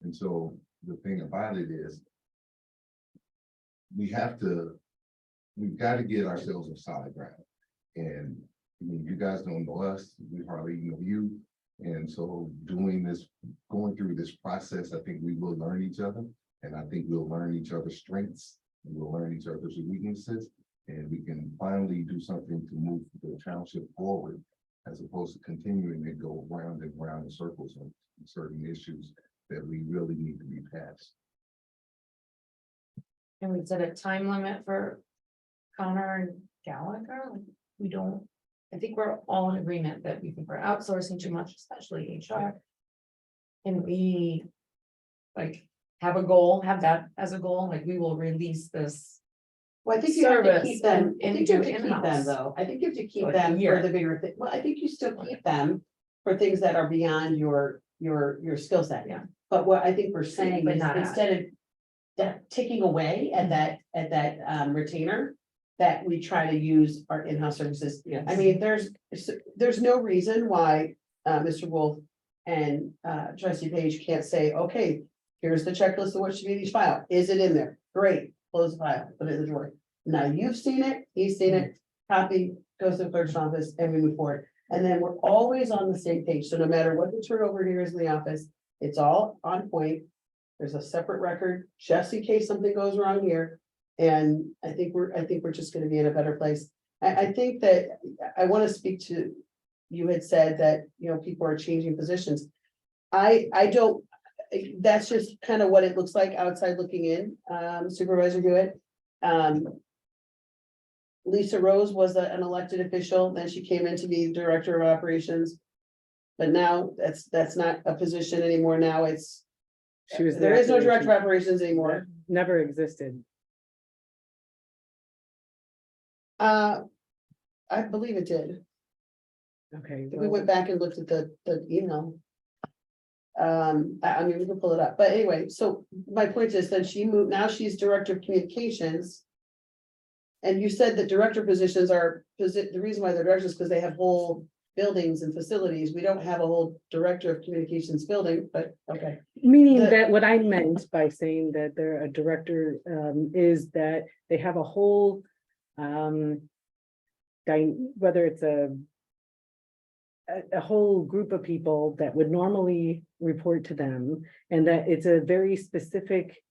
And so the thing about it is, we've got to get ourselves a solid ground. And I mean, you guys don't know us, we hardly know you. And so going through this process, I think we will learn each other. And I think we'll learn each other's strengths, and we'll learn each other's weaknesses. And we can finally do something to move the township forward, as opposed to continuing to go round and round in circles on certain issues that we really need to be passed. And we set a time limit for Connor and Gallagher. We don't, I think we're all in agreement that we think we're outsourcing too much, especially HR. And we like have a goal, have that as a goal, like we will release this. Well, I think you have to Service keep them, I think you have to into keep them in-house. though. I think you have to keep Like a them year. for the bigger thing. Well, I think you still keep them for things that are beyond your skill set. Yeah. But what I think we're saying But is not instead of that ticking away at that retainer, that we try to use our in-house services. Yes. I mean, there's no reason why Mr. Wolf and trustee Page can't say, okay, here's the checklist of what should be in each file. Is it in there? Great, close the file, put it in the drawer. Now you've seen it, he's seen it, copy, goes to the clerk's office, and we move forward. And then we're always on the same page. So no matter what the turnover here is in the office, it's all on point. There's a separate record, just in case something goes wrong here. And I think we're just gonna be in a better place. I think that I want to speak to, you had said that, people are changing positions. I don't, that's just kind of what it looks like outside looking in, Supervisor Hewitt. Lisa Rose was an elected official, then she came in to be Director of Operations. But now that's not a position anymore. Now She was. the there is no Director operations- of Operations anymore. Never existed. I believe it did. Okay. We well, went back and looked at the email. I mean, we can pull it up, but anyway, so my point is that she moved, now she's Director of Communications. And you said that director positions are, the reason why they're directors is because they have whole buildings and facilities. We don't have a whole Director of Communications building, but okay. Meaning the- that what I meant by saying that they're a director, is that they have a whole, whether it's a whole group of people that would normally report to them, and that it's a very specific,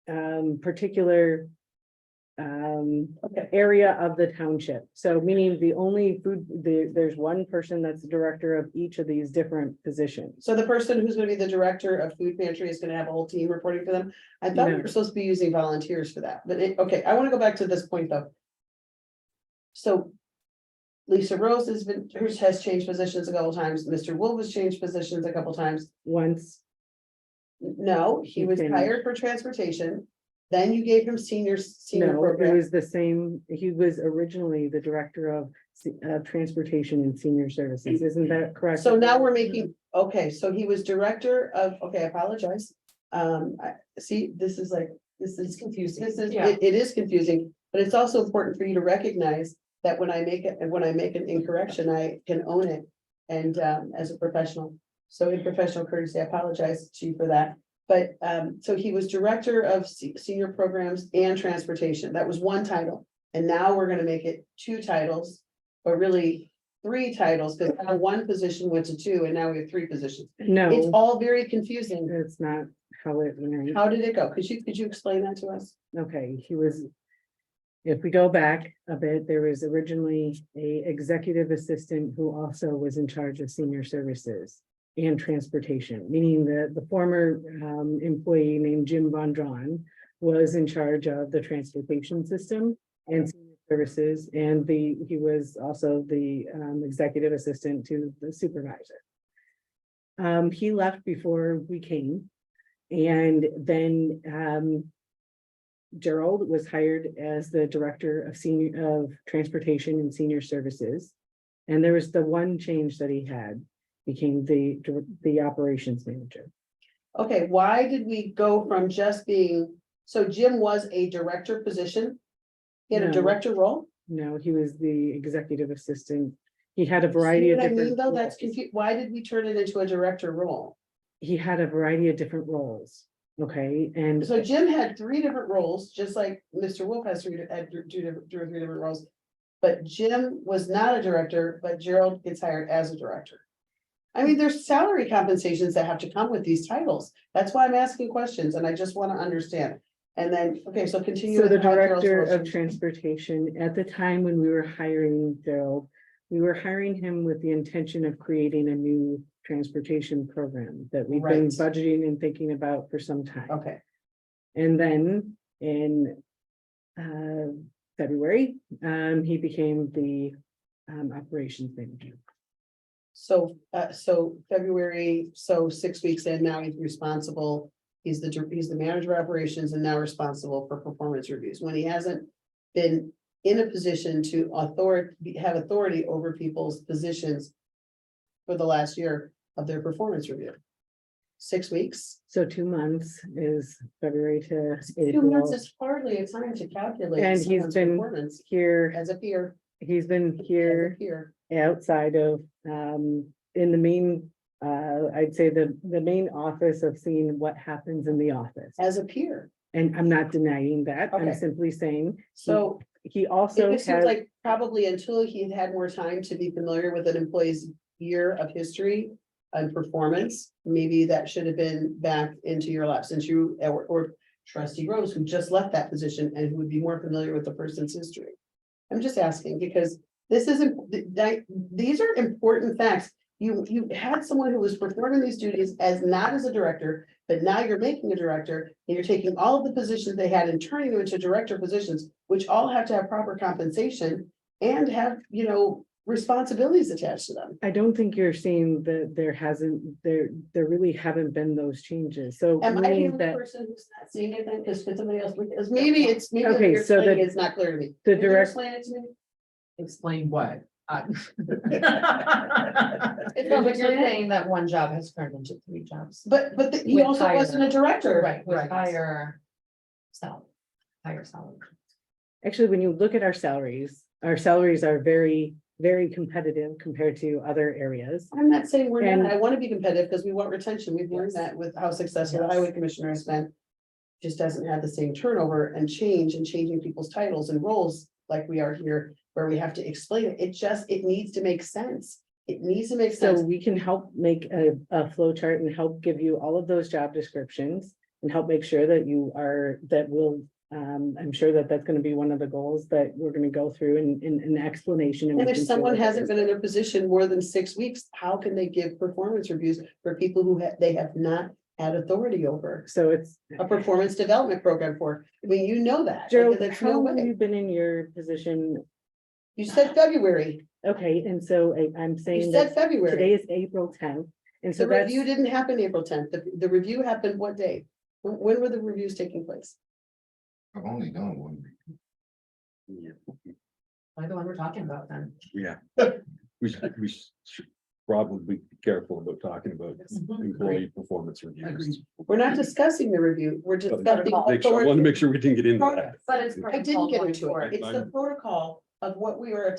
particular area of the township. So meaning the only there's one person that's the director of each of these different positions. So the person who's gonna be the Director of Food Pantry is gonna have a whole team reporting for them. I thought we No. were supposed to be using volunteers for that, but okay, I wanna go back to this point though. So. Lisa Rose has changed positions a couple times. Mr. Wolf has changed positions a couple times. Once, No, he was Okay. hired for transportation. Then you gave him senior no, it program. was the same, he was originally the director of transportation and senior services, isn't that correct? So now we're making, okay, so he was director of, okay, I apologize. See, this is confusing. Yeah. It is confusing, but it's also important for you to recognize that when I make an incorrection, I can own it. And, as a professional, so in professional courtesy, I apologize to you for that. But, so he was director of senior programs and transportation. That was one title. And now we're gonna make it two titles, but really 3 titles, because now one position went to 2 and now we have 3 positions. It's No, all very confusing. it's not how it went. How did it go? Could you explain that to us? Okay, he was. If we go back a bit, there was originally a executive assistant who also was in charge of senior services and transportation, meaning that the former employee named Jim Von Drawn was in charge of the transportation system and senior Services, and he was also the executive assistant to the supervisor. He left before we came, and then Gerald was hired as the director of transportation and senior services. And there was the one change that he had, became the operations manager. Okay, why did we go from just being, so Jim was a director position? He had a No. director role? No, he was the executive assistant. He had a See variety of what I mean, different. though, that's roles. confusing. Why did we turn it into a director role? He had a variety of different roles, okay, and So Jim had three different roles, just like Mr. Wolf has three different roles. But Jim was not a director, but Gerald gets hired as a director. I mean, there's salary compensations that have to come with these titles. That's why I'm asking questions, and I just want to understand. And then, okay, so continue. so with the how Gerald's director roles of changed. transportation, at the time when we were hiring Gerald, we were hiring him with the intention of creating a new transportation program that we've been Right. budgeting and thinking about for some time. Okay, And then in February, he became the operations manager. so February, so 6 weeks in, now he's responsible. He's the manager of operations and now responsible for performance reviews, when he hasn't been in a position to have authority over people's positions for the last year of their performance review. 6 weeks. So 2 months is February to 2 months April. is hardly a time to calculate. And he's someone's been performance here, as a peer. he's been as a here peer. outside of, in the main, I'd say the main office of seeing what happens in the office. As a peer. And I'm not denying that, I'm Okay. simply saying, So he it also just seems has, like probably until he had more time to be familiar with an employee's year of history and performance, maybe that should have been back into your lap, since you or trustee Rose, who just left that position and who would be more familiar with the person's history. I'm just asking because this isn't, these are important facts. You had someone who was performing these duties as not as a director, but now you're making a director and you're taking all of the positions they had and turning them into director positions, which all have to have proper compensation and have, responsibilities attached to them. I don't think you're seeing that there really haven't been those changes, so. Am I the meaning only that person who's not seeing anything? Because somebody else, because maybe what Okay, you're so explaining the- is not clear to me. the Can you direct- explain it to me? Explain what? It's It sounds like you're saying that one job has turned into 3 jobs. But he With also wasn't a director. Right, with Right. higher salary. Actually, when you look at our salaries are very, very competitive compared to other areas. I'm not saying we're And- not. I want to be competitive because we want retention. We've learned Yes. that with how successful the Yes. highway commissioner has been. Just doesn't have the same turnover and changing people's titles and roles like we are here, where we have to explain it. It needs to make sense. It needs to make So sense. we can help make a flow chart and help give you all of those job descriptions and help make sure that I'm sure that that's gonna be one of the goals that we're gonna go through in an explanation. And if making sure someone that hasn't there's- been in a position more than 6 weeks, how can they give performance reviews for people who they have not had authority over? So it's, A performance development program for, I mean, you know that. Gerald, There's no how long have way. you been in your position? You said February. Okay, and so I'm You saying said that February. today is April 10th. And so The that's, review didn't happen April 10th. The review happened what day? When were the reviews taking place? I've only done one. Like the one we're talking about then. Yeah. We should probably be careful about talking about employee performance reviews. Agreed. We're not discussing the review. We're discussing. I want to make sure we didn't get into that. But it's. I didn't get into it. forward. It's the protocol of what we are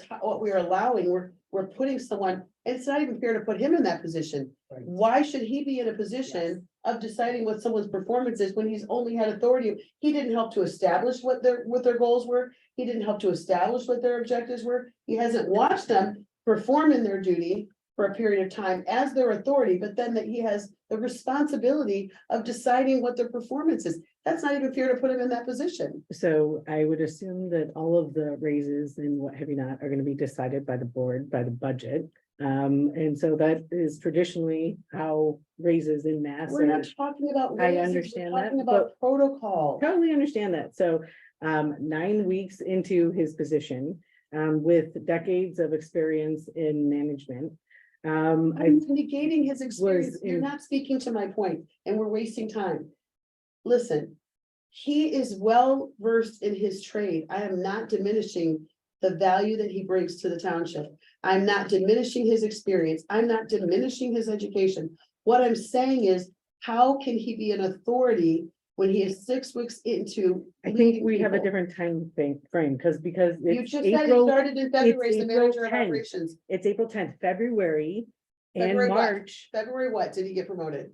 allowing. We're putting someone, and it's not even fair to put him in that position. Right. Why should he be in a position of deciding what someone's performance is when he's only had authority? He didn't help to establish what their goals were. He didn't help to establish what their objectives were. He hasn't watched them perform in their duty for a period of time as their authority, but then that he has the responsibility of deciding what their performance is. That's not even fair to put him in that position. so I would assume that all of the raises and what have you not are gonna be decided by the board, by the budget. And so that is traditionally how raises in mass. We're are- not talking about. I raises, we're understand that, talking about protocol. Totally understand that. So 9 weeks into his position, with decades of experience in management. I'm negating his experience. You're in- not speaking to my point, and we're wasting time. Listen, he is well versed in his trade. I am not diminishing the value that he brings to the township. I'm not diminishing his experience. I'm not diminishing his education. What I'm saying is, how can he be an authority when he is 6 weeks into? I think leading we have a people? different frame, because You it's just said he April, started in February as the April manager of 10th. operations. it's April 10th, February and February what? March. February what? Did he get promoted?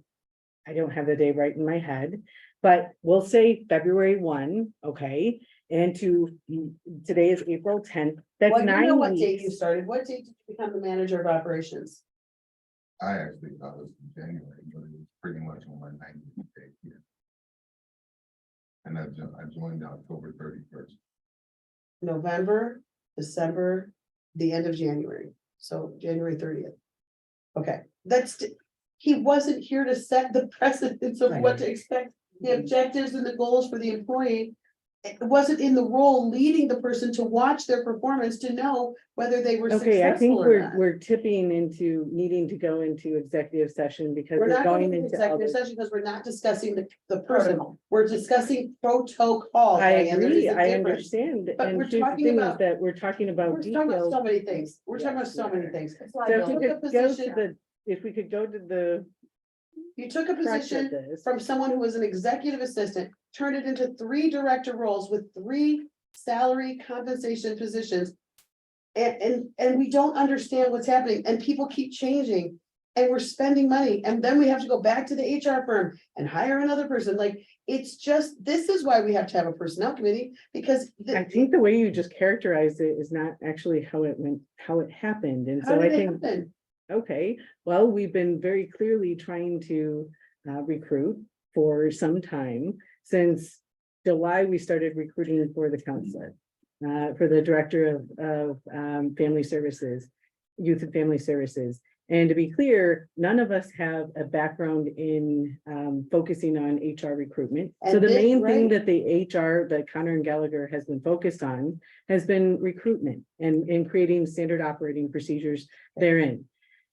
I don't have the day right in my head, but we'll say February 1, okay? And today is April 10th, that's Well, you know 9 what date you weeks. started. What date did you become the manager of operations? I actually thought it was in January, but it was pretty much on my 90th day here. And I joined October 31st. November, December, the end of January, so January 30th. Okay, he wasn't here to set the precedents of what to expect, the objectives and the goals for the employee. It wasn't in the role leading the person to watch their performance to know whether they were Okay, I think successful or not. we're tipping into needing to go into executive session because We're we're not going going into into executive other. session because we're not discussing the person, we're discussing protocol. I Diane. There is agree, a I difference. understand, But and we're here's the talking thing is about- that we're talking about We're talking about details. so many things, we're talking about Yes, so we many are. things. So if we took a could go to position- if we could go to the You took a crux of position this. from someone who was an executive assistant, turned it into 3 director roles with 3 salary compensation positions. And we don't understand what's happening, and people keep changing, and we're spending money, and then we have to go back to the HR firm and hire another person, like, it's just, this is why we have to have a personnel committee, because. I think the way you just characterized it is not actually how it went, how it happened, and How so I did it think. happen? Okay, well, we've been very clearly trying to recruit for some time. Since July, we started recruiting for the counselor, for the director of family services, youth and family services. And to be clear, none of us have a background in focusing on HR recruitment. So And the this- main thing right. that the HR, that Connor and Gallagher has been focused on has been recruitment and creating standard operating procedures therein.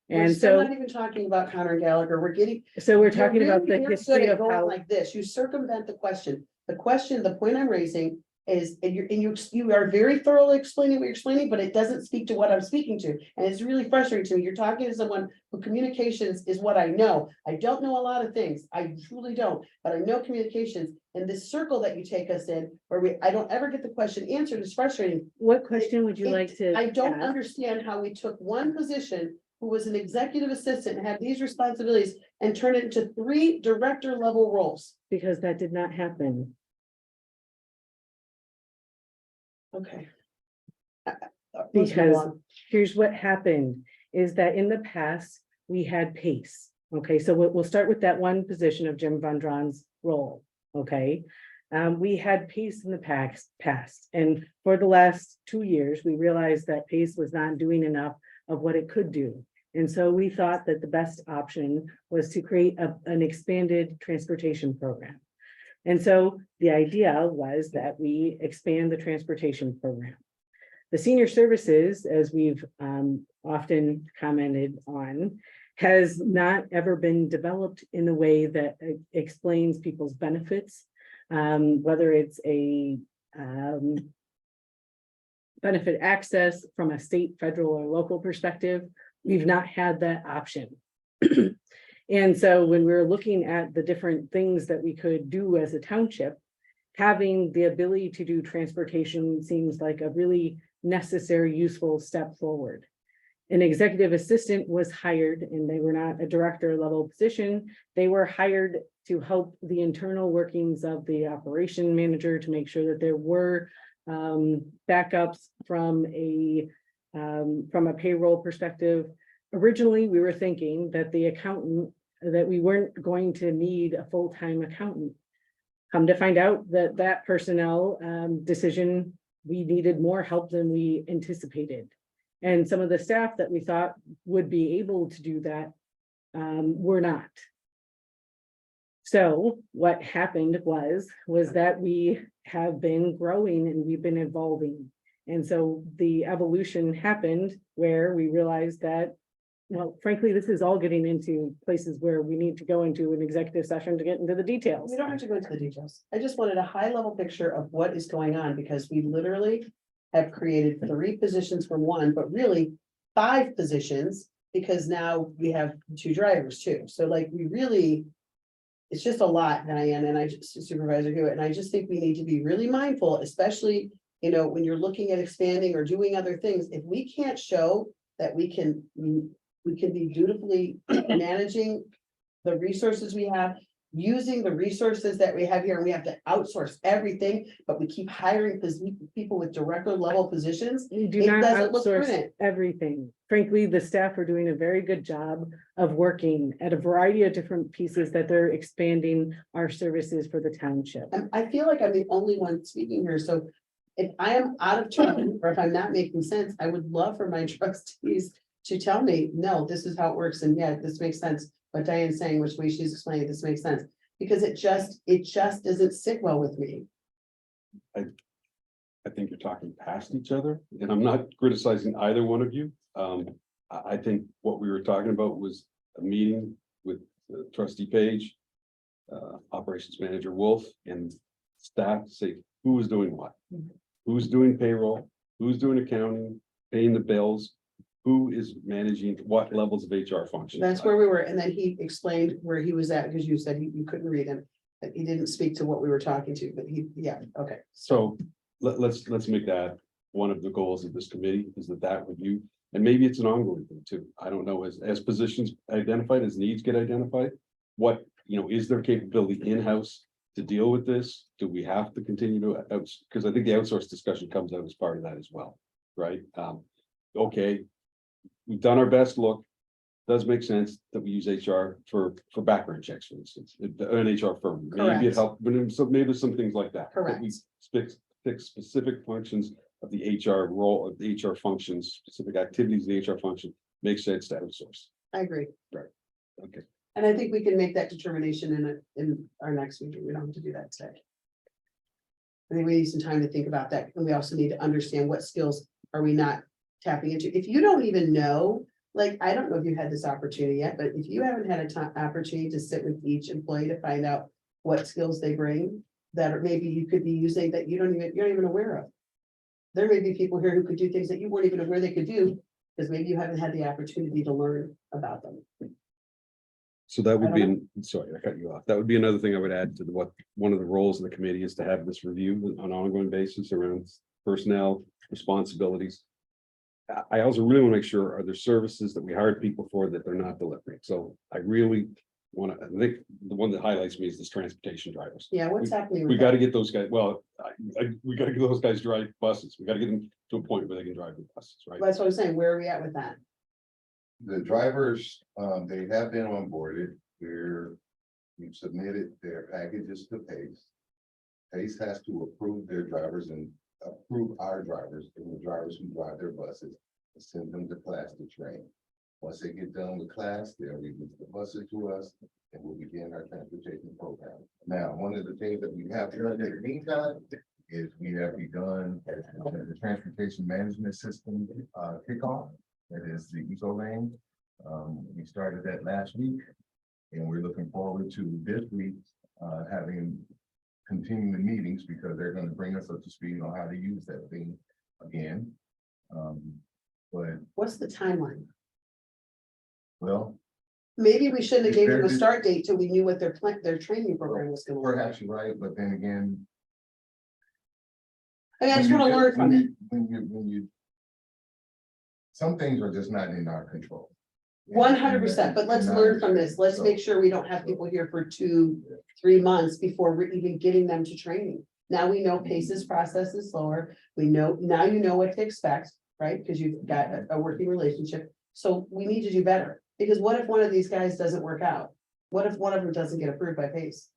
We're And still so, not even talking about Connor Gallagher, we're getting. we're You're talking about really the very history good at of going how, Like this, you circumvent the question. The point I'm raising is, and you are very thoroughly explaining what you're explaining, but it doesn't speak to what I'm speaking to. And it's really frustrating to me. You're talking to someone who communications is what I know. I don't know a lot of things. I truly don't, but I know communications. And this circle that you take us in, where I don't ever get the question answered, is frustrating. what question would you like to? I don't ask? understand how we took one position who was an executive assistant and had these responsibilities and turned it into 3 director level roles. Because that did not happen. Okay. Because here's what happened, is that in the past, we had PACE. Okay, so we'll start with that one position of Jim Von Drawn's role, okay? We had PACE in the past, and for the last 2 years, we realized that PACE was not doing enough of what it could do. And so we thought that the best option was to create an expanded transportation program. And so the idea was that we expand the transportation program. The senior services, as we've often commented on, has not ever been developed in a way that explains people's benefits, whether it's a benefit access from a state, federal, or local perspective. We've not had that option. And so when we're looking at the different things that we could do as a township, having the ability to do transportation seems like a really necessary, useful step forward. An executive assistant was hired, and they were not a director level position. They were hired to help the internal workings of the operation manager to make sure that there were backups from a payroll perspective. Originally, we were thinking that the accountant, that we weren't going to need a full-time accountant. Come to find out that that personnel decision, we needed more help than we anticipated. And some of the staff that we thought would be able to do that were not. So what happened was that we have been growing and we've been evolving. And so the evolution happened where we realized that, well, frankly, this is all getting into places where we need to go into an executive session to get into the details. We don't have to go into the details. I just wanted a high level picture of what is going on, because we literally have created 3 positions from 1, but really 5 positions, because now we have 2 drivers too. So like, we really, it's just a lot, Diane, and Supervisor Hewitt, and I just think we need to be really mindful, especially, you know, when you're looking at expanding or doing other things. If we can't show that we can be dutifully managing the resources we have, using the resources that we have here, and we have to outsource everything, but we keep hiring people with director level positions. We do It not doesn't look outsource prudent. everything. Frankly, the staff are doing a very good job of working at a variety of different pieces that they're expanding our services for the township. And I feel like I'm the only one speaking here, so if I am out of turn, or if I'm not making sense, I would love for my trustees to tell me, no, this is how it works, and yeah, this makes sense. What Diane's saying, which way she's explaining, this makes sense, because it just doesn't sit well with me. I think you're talking past each other, and I'm not criticizing either one of you. I think what we were talking about was a meeting with trustee Page, operations manager Wolf, and staff to say who was doing what. Who's doing payroll, who's doing accounting, paying the bills, who is managing what levels of HR functions. That's where we were, and then he explained where he was at, because you said you couldn't read him. That he didn't speak to what we were talking to, but yeah, okay. So let's make that one of the goals of this committee, is that review, and maybe it's an ongoing thing too. I don't know, as positions identified, as needs get identified, what, you know, is there capability in-house to deal with this? Do we have to continue to because I think the outsource discussion comes out as part of that as well, right? Okay, we've done our best look. Does make sense that we use HR for background checks, for instance, an HR firm. Maybe it Correct. helped, but maybe there's some things like that. But we Correct. pick specific functions of the HR role, of the HR functions, specific activities of the HR function, makes sense to outsource. I agree. Okay. And I think we can make that determination in our next meeting. We don't have to do that today. I think we need some time to think about that. And we also need to understand what skills are we not tapping into. If you don't even know, like, I don't know if you had this opportunity yet, but if you haven't had opportunity to sit with each employee to find out what skills they bring, that or maybe you could be using that you're not even aware of. There may be people here who could do things that you weren't even aware they could do, because maybe you haven't had the opportunity to learn about them. So that would I be, don't sorry, I cut you off. That would be another thing I would add to what, one of the roles of the committee is to have this review on an ongoing basis around personnel responsibilities. I also really want to make sure, are there services that we hired people for that they're not delivering? So I really want to, I think the one that highlights me is this transportation drivers. Yeah, what's happening? We with got to that? get those guys, well, we got to get those guys drive buses. We got to get them to a point where they can drive the buses, right? That's what I'm saying. Where are we at with that? The drivers, they have been onboarded, we've submitted their packages to PACE. PACE has to approve their drivers and approve our drivers and the drivers who drive their buses and send them to class to train. Once they get done with class, they'll release the buses to us and we'll begin our transportation program. Now, one of the things that we have done in the meantime is we have begun the transportation management system kickoff. That is the eco lane. We started that last week and we're looking forward to this week having continuing meetings, because they're going to bring us up to speed on how to use that thing again. But What's the timeline? well, Maybe we shouldn't have It's gave them a very- start date till we knew what their training program was gonna look like. perhaps you're right, but then again. I mean, I just when wanna you- learn from when it. you- When you. Some things are just not in our control. 100%, but let's And learn from this. Let's so- make sure we don't have people here for 2-3 months before we're even getting them to training. Now we know PACE's process is slower. We know, now you know what to expect, right? Because you've got a working relationship. So we need to do better, because what if one of these guys doesn't work out? What if one of them doesn't get approved by PACE?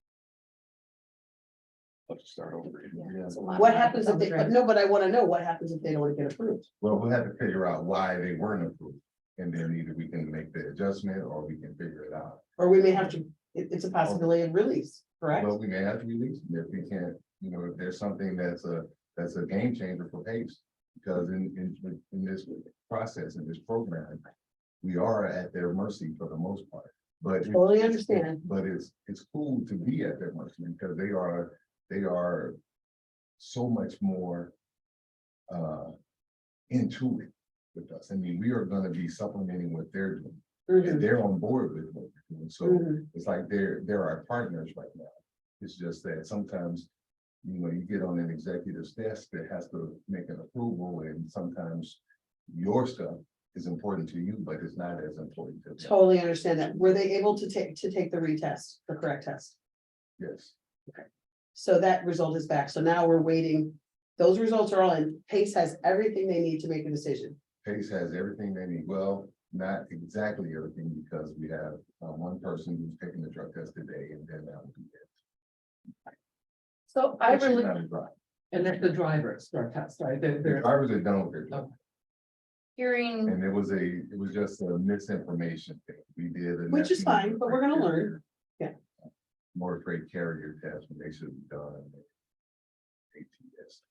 Let's start over. Yeah. It's a lot What of happens if they, children. no, but I wanna know what happens if they don't get approved. Well, we'll have to figure out why they weren't approved. And then either we can make the adjustment or we can figure it out. Or we may have to it's a possibility of release, correct? Well, we may have to release them if we can't, if there's something that's a game changer for Pace. Because in this process, in this program, we are at their mercy for the most part. But Totally understand. But it's cool to be at their mercy because they are so much more into it with us. I mean, we are gonna be supplementing what they're doing. And they're on board with what we're doing. So it's like they're our partners right now. It's just that sometimes, you get on an executive's desk that has to make an approval, and sometimes your stuff is important to you, but it's not as important to them. Totally understand that. Were they able to take the retest, the correct test? Yes, So that result is back. So now we're waiting. Those results are all in. Pace has everything they need to make a decision. Pace has everything they need. Well, not exactly everything, because we have one person who's taking the drug test today, and then that will be it. So I But she's really, not a driver. And then the drivers, drug test, right? The drivers are done with their job. hearing, And it was just a misinformation thing. We did. a Which is national fine, but we're gonna learn. Yeah. Motor freight carrier test when they should be done. ATS.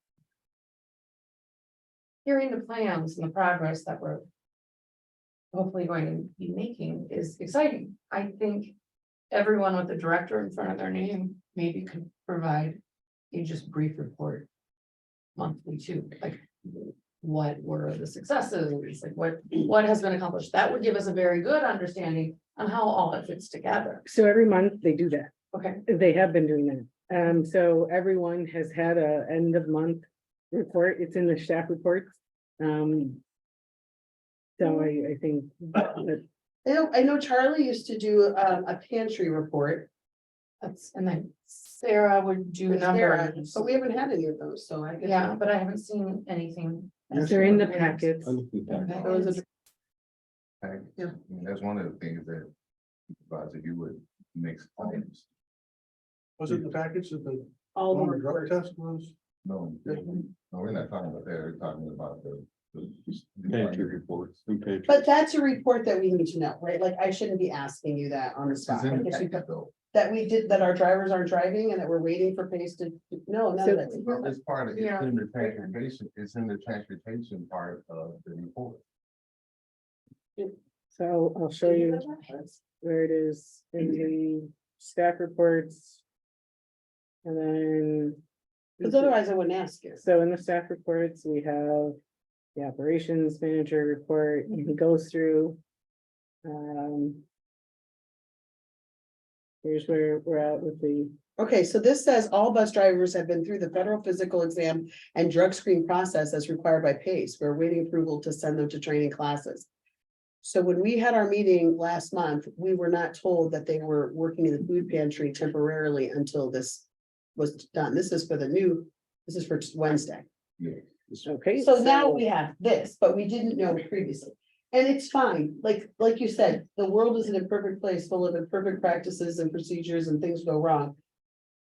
hearing the plans and the progress that we're hopefully going to be making is exciting. I think everyone with the director in front of their name maybe could provide a just brief report monthly too, like what were the successes, like what has been accomplished. That would give us a very good understanding on how all it fits together. So every month they do that. Okay, They have been doing that. So everyone has had a end of month report. It's in the staff reports. So I think that I know Charlie used to do a pantry report. and then Sarah would do with Sarah, numbers. but we haven't had any of those, so I guess. Yeah, but I haven't seen anything. they're in the packets. I looked at that. Those are- Okay. Yeah. I mean, that's one of the things that supervisor, you would mix items. Was it the package of the All the drug reports. test was? No, we're not talking about that. We're talking about the. Pantry reports. food pantry. But that's a report that we need to know, right? Like, I shouldn't be asking you that on the It's spot. in I the guess you packet, could- though. That we did, that our drivers aren't driving and that we're waiting for Pace to, no, none So- of that's. Well, it's part of, it's Yeah. in the transportation, it's in the transportation part of the report. So I'll show you where it is in the staff reports. And then. Because otherwise I wouldn't ask you. So in the staff reports, we have the operations manager report, and he goes through. Here's where we're at with the, Okay, so this says all bus drivers have been through the federal physical exam and drug screen process as required by PACE. We're waiting approval to send them to training classes. So when we had our meeting last month, we were not told that they were working in the food pantry temporarily until this was done. This is for Wednesday. okay. So now we have this, but we didn't know previously. And it's fine, like you said, the world is an imperfect place full of imperfect practices and procedures and things go wrong.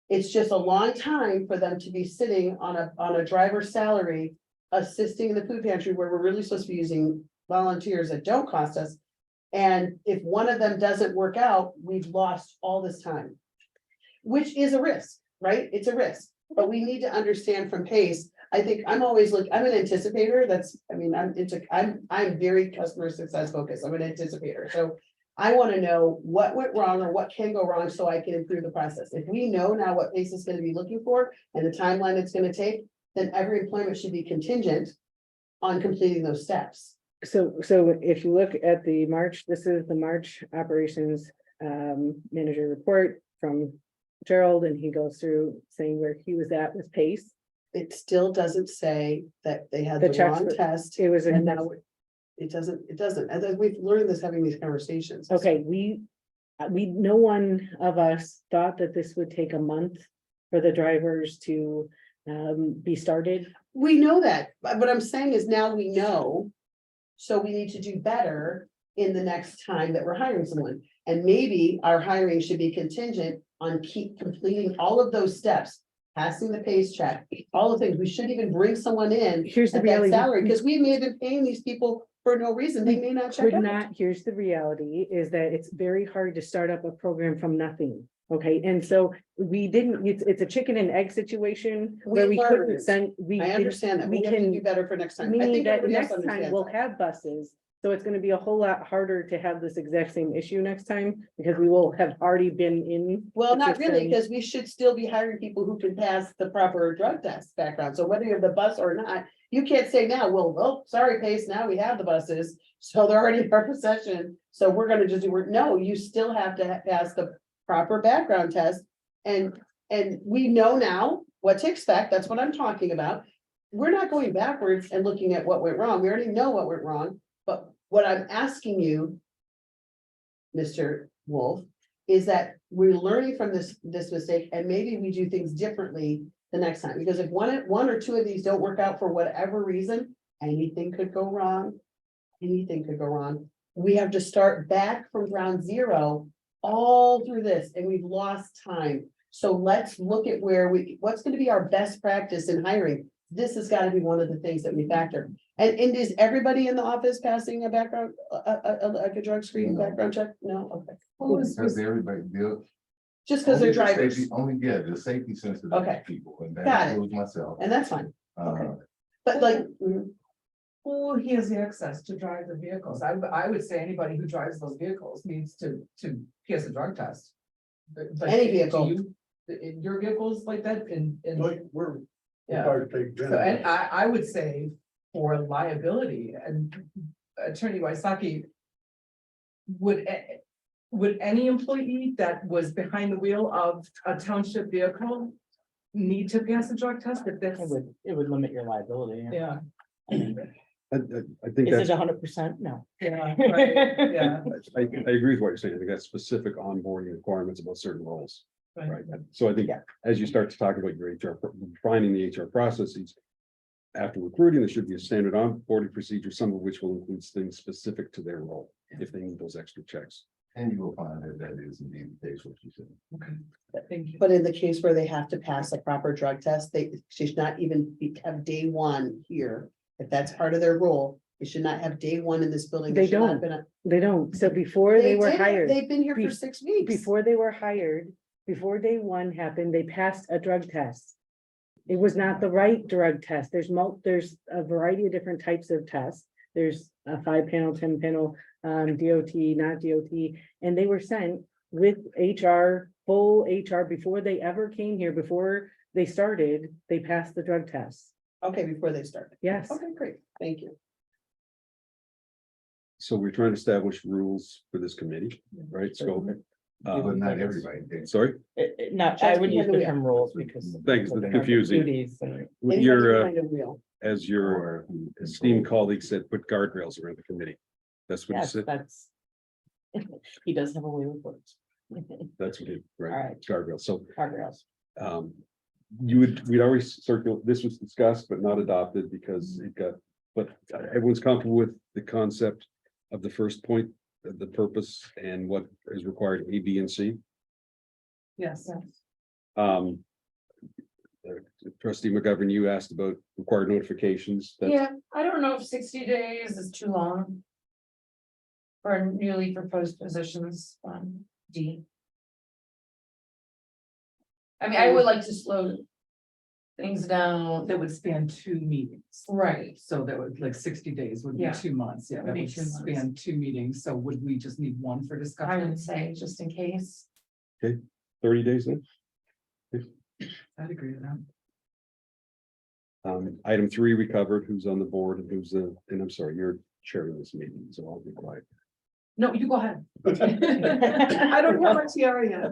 It's just a long time for them to be sitting on a driver's salary, assisting in the food pantry where we're really supposed to be using volunteers that don't cost us. And if one of them doesn't work out, we've lost all this time. Which is a risk, right? It's a risk, but we need to understand from PACE. I think I'm always I'm an anticipator. I'm very customer success focused. I'm an anticipator. So I want to know what went wrong or what can go wrong so I can improve the process. If we know now what PACE is going to be looking for and the timeline it's going to take, then every employment should be contingent on completing those steps. So if you look at the March, this is the March operations manager report from Gerald, and he goes through saying where he was at with PACE. It still doesn't say that they had The the checks wrong were- test. It was, And now it doesn't. And then we've learned this having these conversations. okay, no one of us thought that this would take a month for the drivers to be started. We know that, but what I'm saying is now we know. So we need to do better in the next time that we're hiring someone. And maybe our hiring should be contingent on completing all of those steps. Passing the PACE check, all the things. We shouldn't even bring someone in Here's the at that reality. salary, because we may have been paying these people for no reason, they may not check Could out. not, here's the reality, is that it's very hard to start up a program from nothing. Okay, and so we didn't, it's a chicken and egg situation where We we couldn't learned. send, we I didn't. understand that. we We have to can- do better for next time. I Meaning think that everybody else next time understands we'll that. have buses, so it's gonna be a whole lot harder to have this exact same issue next time, because we will have already been in. Well, the not really, system. because we should still be hiring people who can pass the proper drug test background. So whether you're the bus or not, you can't say now, well, sorry, Pace, now we have the buses. So they're already in our possession. So we're gonna just do, no, you still have to pass the proper background test. And we know now what to expect. That's what I'm talking about. We're not going backwards and looking at what went wrong. We already know what went wrong. But what I'm asking you, Mr. Wolf, is that we're learning from this mistake, and maybe we do things differently the next time. Because if one or two of these don't work out for whatever reason, anything could go wrong. Anything could go wrong. We have to start back from ground zero all through this, and we've lost time. So let's look at what's gonna be our best practice in hiring. This has got to be one of the things that we factor. And is everybody in the office passing a background, like a drug screen No. background check? No, okay. Because everybody, Just because they're drivers, Only, yeah, the safety sensitive Okay. people, and Got that it. includes myself. and that's fine. Uh, But like, Who has the access to drive the vehicles? I would say anybody who drives those vehicles needs to pass a drug test. But Any do vehicle. in your vehicles like that, Like, we're yeah. required to take. So, and I would say for liability and Attorney Waisaki. Would any employee that was behind the wheel of a township vehicle need to pass a drug test if that's, It would limit your liability. yeah, I think Is that's, it 100%? No. yeah, right, yeah. I agree with what you're saying. I think that's specific onboarding requirements about certain roles. Right, so I think Yeah. as you start to talk about your HR, defining the HR processes. After recruiting, there should be a standard onboarding procedure, some of which will include things specific to their role, if they need those extra checks. and you will find that is indeed the case, what you said. Thank you. but in the case where they have to pass a proper drug test, they should not even have day one here. If that's part of their role, they should not have day one in this building. They should not don't. have been a- They don't, so before they were did. hired, They've been here for Be- 6 weeks. before they were hired, before day one happened, they passed a drug test. It was not the right drug test. There's a variety of different types of tests. There's a 5-panel, 10-panel, DOT, not DOT, and they were sent with HR, full HR, before they ever came here, before they started, they passed the drug test. Okay, before they started. Yes, Okay, great. Thank you. So we're trying to establish rules for this committee, right? Scope. But not everybody. Sorry, Not, I would use the term rules because. Thanks, it's of the confusing. duties and- your, Anybody behind a wheel. as your esteemed colleague said, put guardrails around the committee. That's what he Yes, said. that's. He does have a way with words. That's what he, right, Alright. guardrails. So, Guardrails. we'd always circle, this was discussed but not adopted because it got, but everyone's comfortable with the concept of the first point, the purpose and what is required, A, B, and C. Yes. Um. Trustee McGovern, you asked about required notifications. That's- Yeah, I don't know if 60 days is too long. For newly proposed positions on D. I mean, I would like to slow things down. That would span 2 meetings. Right, So that would like 60 days would be Yeah. 2 months. Yeah, Would that be would 2 months. span 2 meetings. So would we just need one for I discussion? would say, just in case. 30 days then. I'd agree with that. Item 3, we covered who's on the board and who's the, and I'm sorry, you're chairing this meeting, so I'll be quiet. No, you go ahead. I don't have my tiara yet.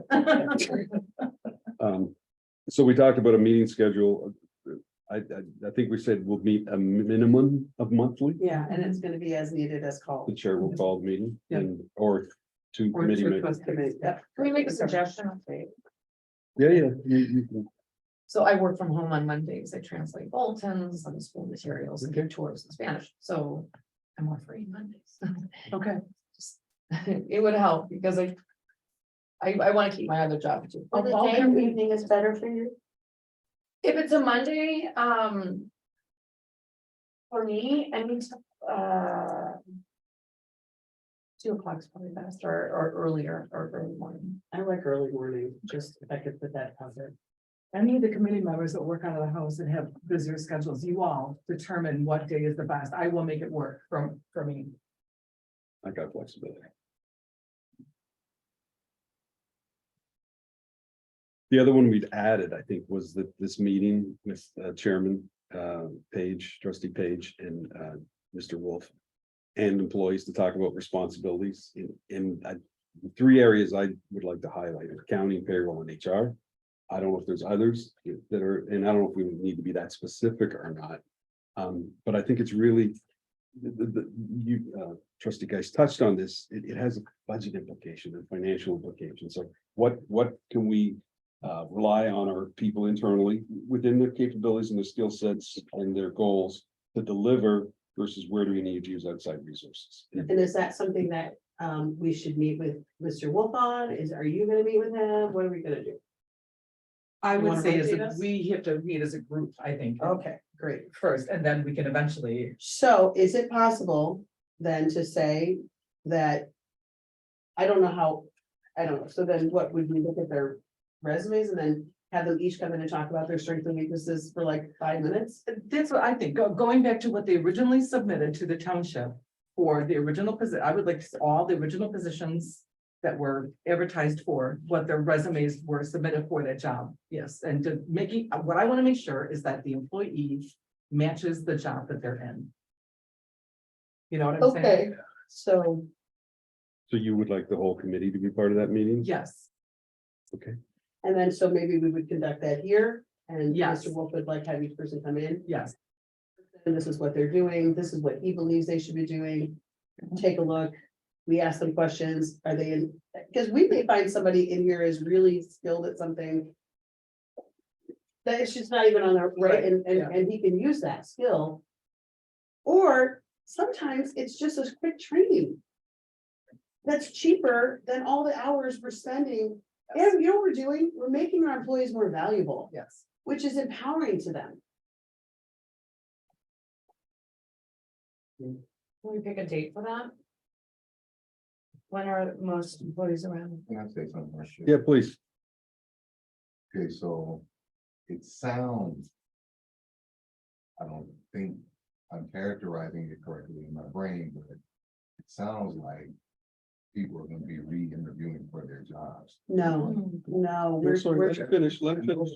So we talked about a meeting schedule. I think we said we'll meet a minimum of monthly. Yeah, and it's gonna be as needed as The called. chair will call the meeting Yeah. and, or two Or committee to members. request it. Can we make a suggestion? Okay. Yeah, you can- So I work from home on Mondays. I translate bulletins and school materials and give Okay. tours in Spanish, so I'm more free Mondays. Okay. It would help because I want to keep my other job too. The day or evening is better for you? If it's a Monday, for me, I need to, 2 o'clock's probably best, or earlier, or early morning. I like early morning, just if I could put that out there. Any of the committee members that work out of the house and have busier schedules, you all determine what day is the best. I will make it work for me. I got flexibility. The other one we'd added, I think, was that this meeting with Chairman Page, Trustee Page, and Mr. Wolf, and employees to talk about responsibilities in 3 areas I would like to highlight: accounting, payroll, and HR. I don't know if there's others that are, and I don't know if we need to be that specific or not. But I think it's really, you trustee guys touched on this. It has a budget implication and financial implication. So what can we rely on our people internally within their capabilities and their skill sets and their goals to deliver versus where do we need to use outside resources? And is that something that we should meet with Mr. Wolf on? Are you gonna meet with him? What are we gonna do? I You would wanna say rotate us? we have to meet as a group, I think. Okay, great. First, and then we can eventually, So is it possible then to say that? I don't know. So then what would we look at their resumes and then have them each come in and talk about their strengths and weaknesses for like 5 minutes? that's what I think, going back to what they originally submitted to the township. For the original position, I would like to see all the original positions that were advertised for, what their resumes were submitted for that job. Yes, and to making, what I want to make sure is that the employee matches the job that they're in. You know what I'm saying? Okay, so, So you would like the whole committee to be part of that meeting? Yes, and then so maybe we would conduct that here and Yes. Mr. Wolf would like have each person come in. yes, And this is what they're doing, this is what he believes they should be doing. Take a look, we ask them questions, are they in, because we may find somebody in here is really skilled at something. That it's just not even on their, right, yeah. and he can use that skill. Or sometimes it's just a quick training. That's cheaper than all the hours we're spending, and you know what we're doing, we're making our employees more valuable, yes. which is empowering to them. Can we pick a date for that? When are most employees around? Can I say something? Marcia? Yeah, please. Okay, so it sounds. I don't think I'm characterizing it correctly in my brain, but it sounds like people are gonna be re-interviewing for their jobs. No, no, we're, Let him finish, let him finish.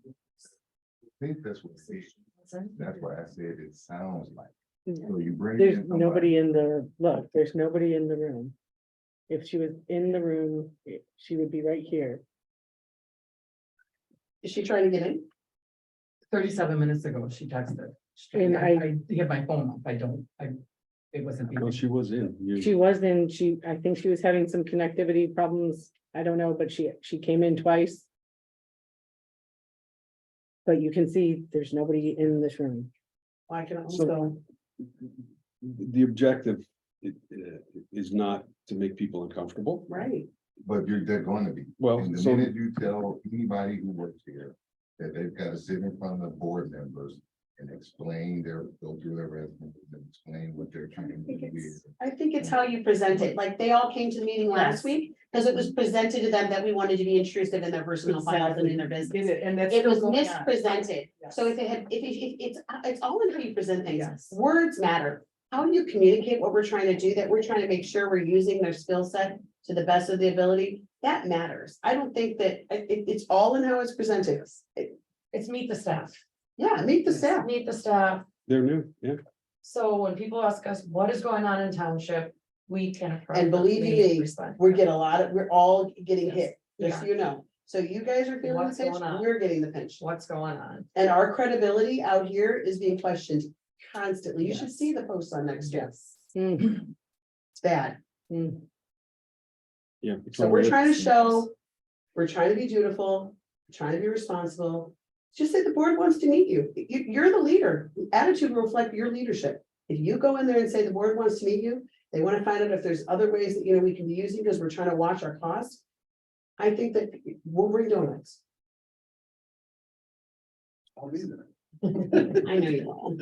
I think that's what it is. That's why I said it sounds like. Yeah. So you bring. There's in somebody- nobody in the, look, there's nobody in the room. If she was in the room, she would be right here. is she trying to get in? 37 minutes ago, she texted. And I had my phone off, it wasn't. No, she was in. She was in, I think she was having some connectivity problems. I don't know, but she came in twice. But you can see there's nobody in this room. I can So- also, The objective is not to make people uncomfortable. right, But they're going to be. Well, And the so minute you tell anybody who works here that they've got to sit in front of board members and explain go through their resumes and explain what they're trying to do. I think it's how you present it, like they all came to the meeting last Yes. week, because it was presented to them that we wanted to be intrusive in their personal files and in their business. And that's. It was still going on. mispresented, Yes. so if it had, if it's all in how you present things, Yes. words matter. How do you communicate what we're trying to do, that we're trying to make sure we're using their skill set to the best of the ability, that matters. I don't think that, it's all in how it's presented. It's meet the staff, Yeah, meet the staff. meet the staff. they're new, yeah. So when people ask us, what is going on in township, we can. And believe you appropriately me, respond. we're all getting hit, Yes. just so you know. So you guys are feeling the What's pinch, going on? we're getting the pinch. What's going on? And our credibility out here is being questioned constantly. You should Yes. see the posts on next year. Yes. Hmm, It's bad. hmm. Yeah. So we're trying to show, we're trying to be dutiful, trying to be responsible. Just say the board wants to meet you. You're the leader. Attitude will reflect your leadership. If you go in there and say the board wants to meet you, they want to find out if there's other ways that, we can be using because we're trying to watch our costs. I think that we'll bring donuts. I'll be there. I know you will.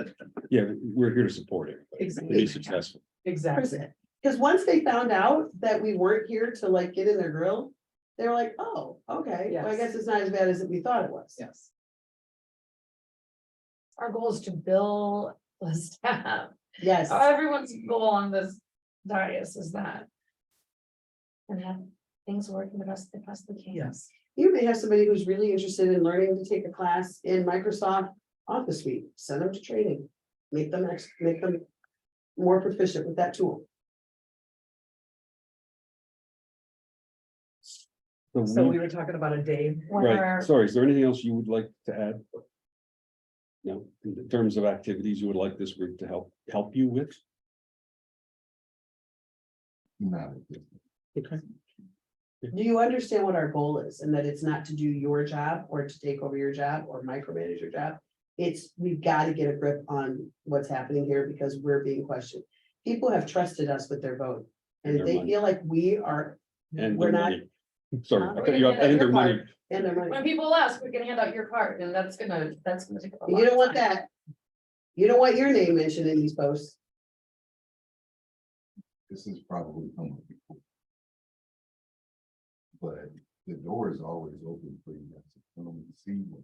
Yeah, we're here to support it. To be Exactly. successful. Exactly. Because once they found out that we weren't here to like get in their grill, they were like, oh, okay, well, I Yes. guess it's not as bad as we thought it was. Yes. Our goal is to bill the staff. Yes, Everyone's goal on this dais is that. And have things working the best they possibly can. Yes. you may have somebody who's really interested in learning to take a class in Microsoft Office Suite, send them to training. Make them more proficient with that tool. So we were talking about a day. When Right, our- sorry, is there anything else you would like to add? No, in terms of activities you would like this group to help you with? Not. Okay. Do you understand what our goal is and that it's not to do your job or to take over your job or micromanage your job? It's, we've got to get a grip on what's happening here because we're being questioned. People have trusted us with their vote. And if And their they money. feel like we are, And We're their not- money. Sorry, I Huh? cut you off, and their money. and their money, When people ask, we can hand out your card and that's gonna take up a lot. you don't of want time. that. You don't want your name mentioned in these posts. This is probably coming before. But the door is always open for you guys to come and see what.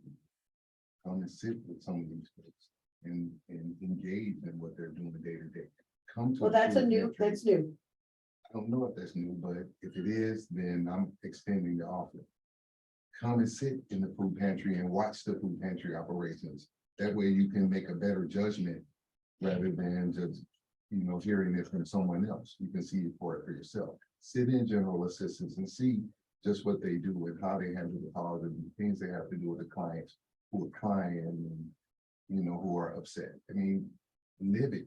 Come and sit with some of these folks and engage in what they're doing day to day. Come to. Well, that's a food new, pantry. that's new. I don't know if that's new, but if it is, then I'm extending the offer. Come and sit in the food pantry and watch the food pantry operations. That way you can make a better judgment rather than just, hearing it from someone else. You can see it for yourself. Sit in general assistance and see just what they do and how they handle the calls and things they have to do with the clients who are crying and, who are upset. I mean, live it.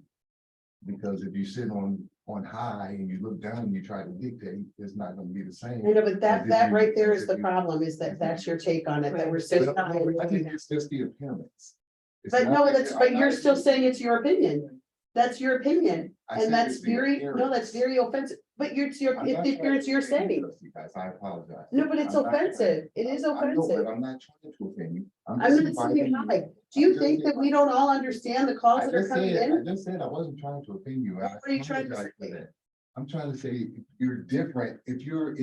Because if you sit on high and you look down and you try to dictate, it's not gonna be the same. I know, but as if that you- right there as is if the you- problem, is that that's your take on it, that we're sitting. Well, I think it's just the appearance. It's But not no, that- that's, I'm but not you're still against saying it. it's your opinion. That's your opinion, I and said that's it's the very, no, that's appearance. very offensive, but it's your, I'm it's not the trying appearance to you're offend saying. you guys, I apologize. No, but it's I'm not trying- offensive, it is I know, offensive. but I'm not trying to offend you. I'm just not saying inviting you're you. not. Do you I'm think just that we don't all understand the calls I that are just coming said, in? I wasn't trying to offend you. What are you trying to apologize for say? that. I'm trying to say, if you're different, if you're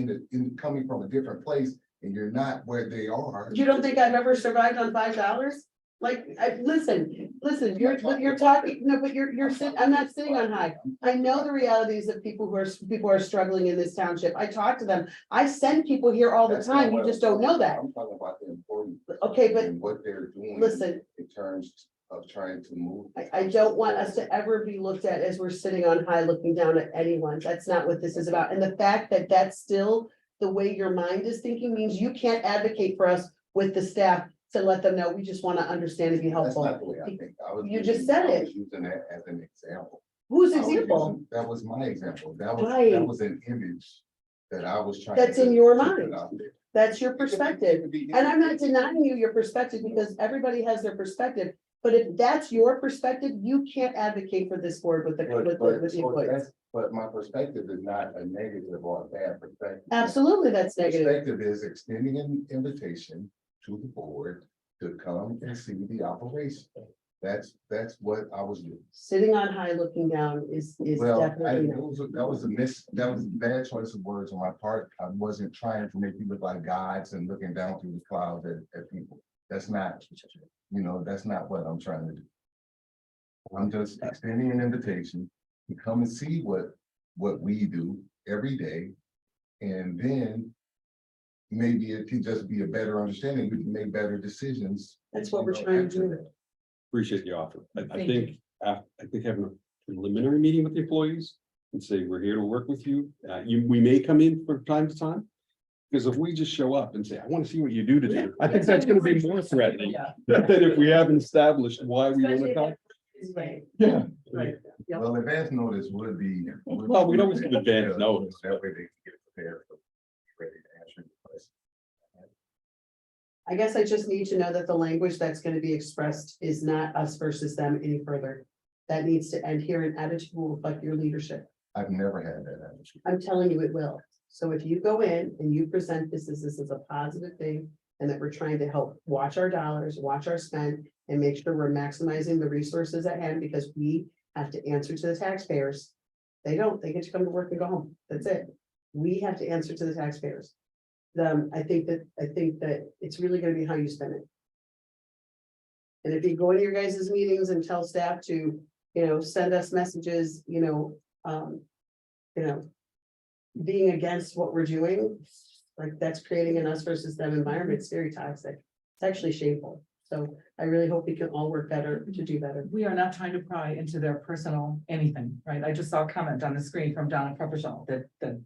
coming from a different place and you're not where they are. You don't think I've ever survived on $5? Like, listen, you're talking, no, but you're sitting, I'm not sitting on high. I know the realities of people who are struggling in this township. I talk to them. I send people here all the That's not time. You what just I'm don't know talking that. about. I'm talking about the employees Okay, but and what they're doing. listen, In terms of trying to move. I don't want us to ever be looked at as we're sitting on high looking down at anyone. That's not what this is about. And the fact that that's still the way your mind is thinking means you can't advocate for us with the staff to let them know, we just want to understand and be That's helpful. not the way I think. You just said I it. was using that as an example. Whose I was example? using- That was my example. That Right. was an image that I was trying. That's to- in your to put mind. out there. That's your It could be- perspective. it could be And I'm not anything. denying you your perspective because everybody has their perspective. But if that's your perspective, you can't advocate for this board with the, But- with but- the so employees. that's- But my perspective is not a negative or a bad perspective. Absolutely, that's negative. Perspective is extending an invitation to the board to come and see the operation. That's what I was doing. Sitting on high looking down is Well, definitely. that was a bad choice of words on my part. I wasn't trying to make you look like gods and looking down through the clouds at people. That's not, that's not what I'm trying to do. I'm just extending an invitation to come and see what we do every day. And then maybe it could just be a better understanding. We can make better decisions. That's what we're trying to do. Appreciate the offer. I Thank think, I think having a preliminary meeting with the employees and say, we're here to work with you. We may come in from time to time. Because if we just show up and say, I want to see what you do today, I think that's gonna be more threatening Yeah. than if we haven't established why we want to come. Right. Yeah. Right. Yep. Well, advance notice would be. Well, we'd always give advance notice. That way they can get prepared for ready to answer the question. I guess I just need to know that the language that's going to be expressed is not us versus them any further. That needs to end here and attitude will reflect your leadership. I've never had that attitude. I'm telling you it will. So if you go in and you present this as a positive thing and that we're trying to help watch our dollars, watch our spend and make sure we're maximizing the resources at hand because we have to answer to the taxpayers. They don't, they get to come to work and go home, that's it. We have to answer to the taxpayers. I think that it's really gonna be how you spend it. And if you go into your guys' meetings and tell staff to, send us messages, being against what we're doing, like that's creating an us versus them environment, it's very toxic. It's actually shameful. So I really hope we can all work better to do better. We are not trying to pry into their personal anything, right? I just saw a comment on the screen from Donna Peppershell that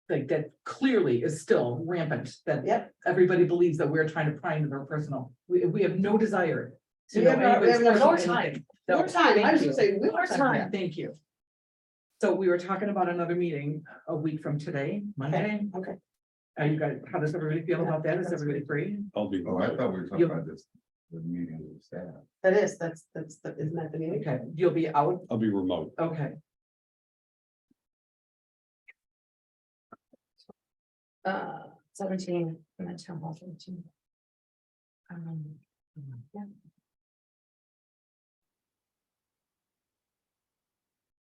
like that clearly is still rampant, that Yep. everybody believes that we're trying to pry into their personal. We have no desire to We know have no- we anybody's have no personal time. anything. No, More time, I thank was you. gonna say, we More want time. time. Thank you. So we were talking about another meeting a week from today, Monday. Okay. Are you guys, how does everybody feel about that? Is everybody free? I'll be. Oh, I thought we were talking You- about this, the meeting with the staff. That's isn't that the meeting? Okay, you'll be out, I'll be remote. okay. 17 and then town hall 17. Yeah.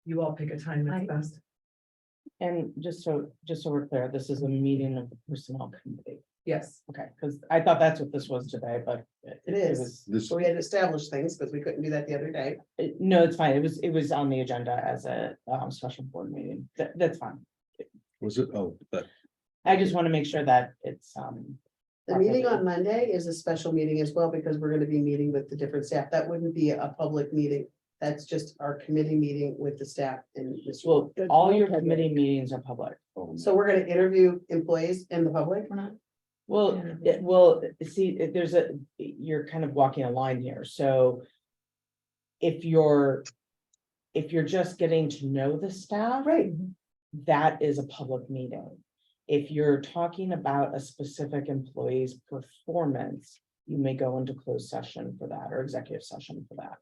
You all pick a time that's I- best. And just so we're clear, this is a meeting of the personnel committee. Yes. Okay, because I thought that's what this was today, but. It is. was- This, So we had to establish things because we couldn't do that the other day. No, it's fine. It was on the agenda as a special board meeting. That's fine. was it? Oh, that, I just want to make sure that it's The meeting on Monday is a special meeting as well because we're gonna be meeting with the different staff. That wouldn't be a public meeting. That's just our committee meeting with the staff and this. well, all your committee meetings are public. oh, So we're gonna interview employees in the public. We're not. Well, see, you're kind of walking a line here, so. If you're just getting to know the staff. Right. That is a public meeting. If you're talking about a specific employee's performance, you may go into closed session for that or executive session for that.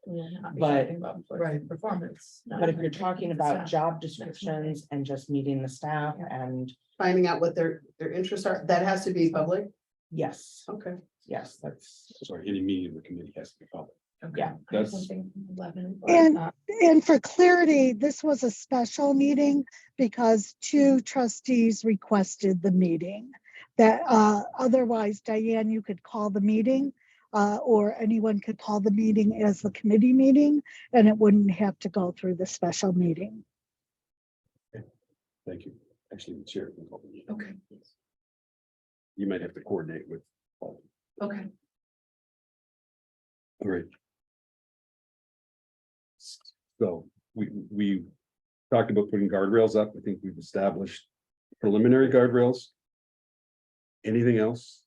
But- Right, performance. But if you're talking about job descriptions and just meeting the staff and Finding out what their interests are, that has to be public. yes, Okay. yes, that's, sorry, any meeting of the committee has to be public. yeah. That's, 11. And for clarity, this was a special meeting because two trustees requested the meeting. That otherwise, Diane, you could call the meeting or anyone could call the meeting as the committee meeting and it wouldn't have to go through the special meeting. thank you. Actually, the chair can call the meeting. Okay, You might have to coordinate with. Paul. okay. All right. So we talked about putting guardrails up. I think we've established preliminary guardrails. Anything else?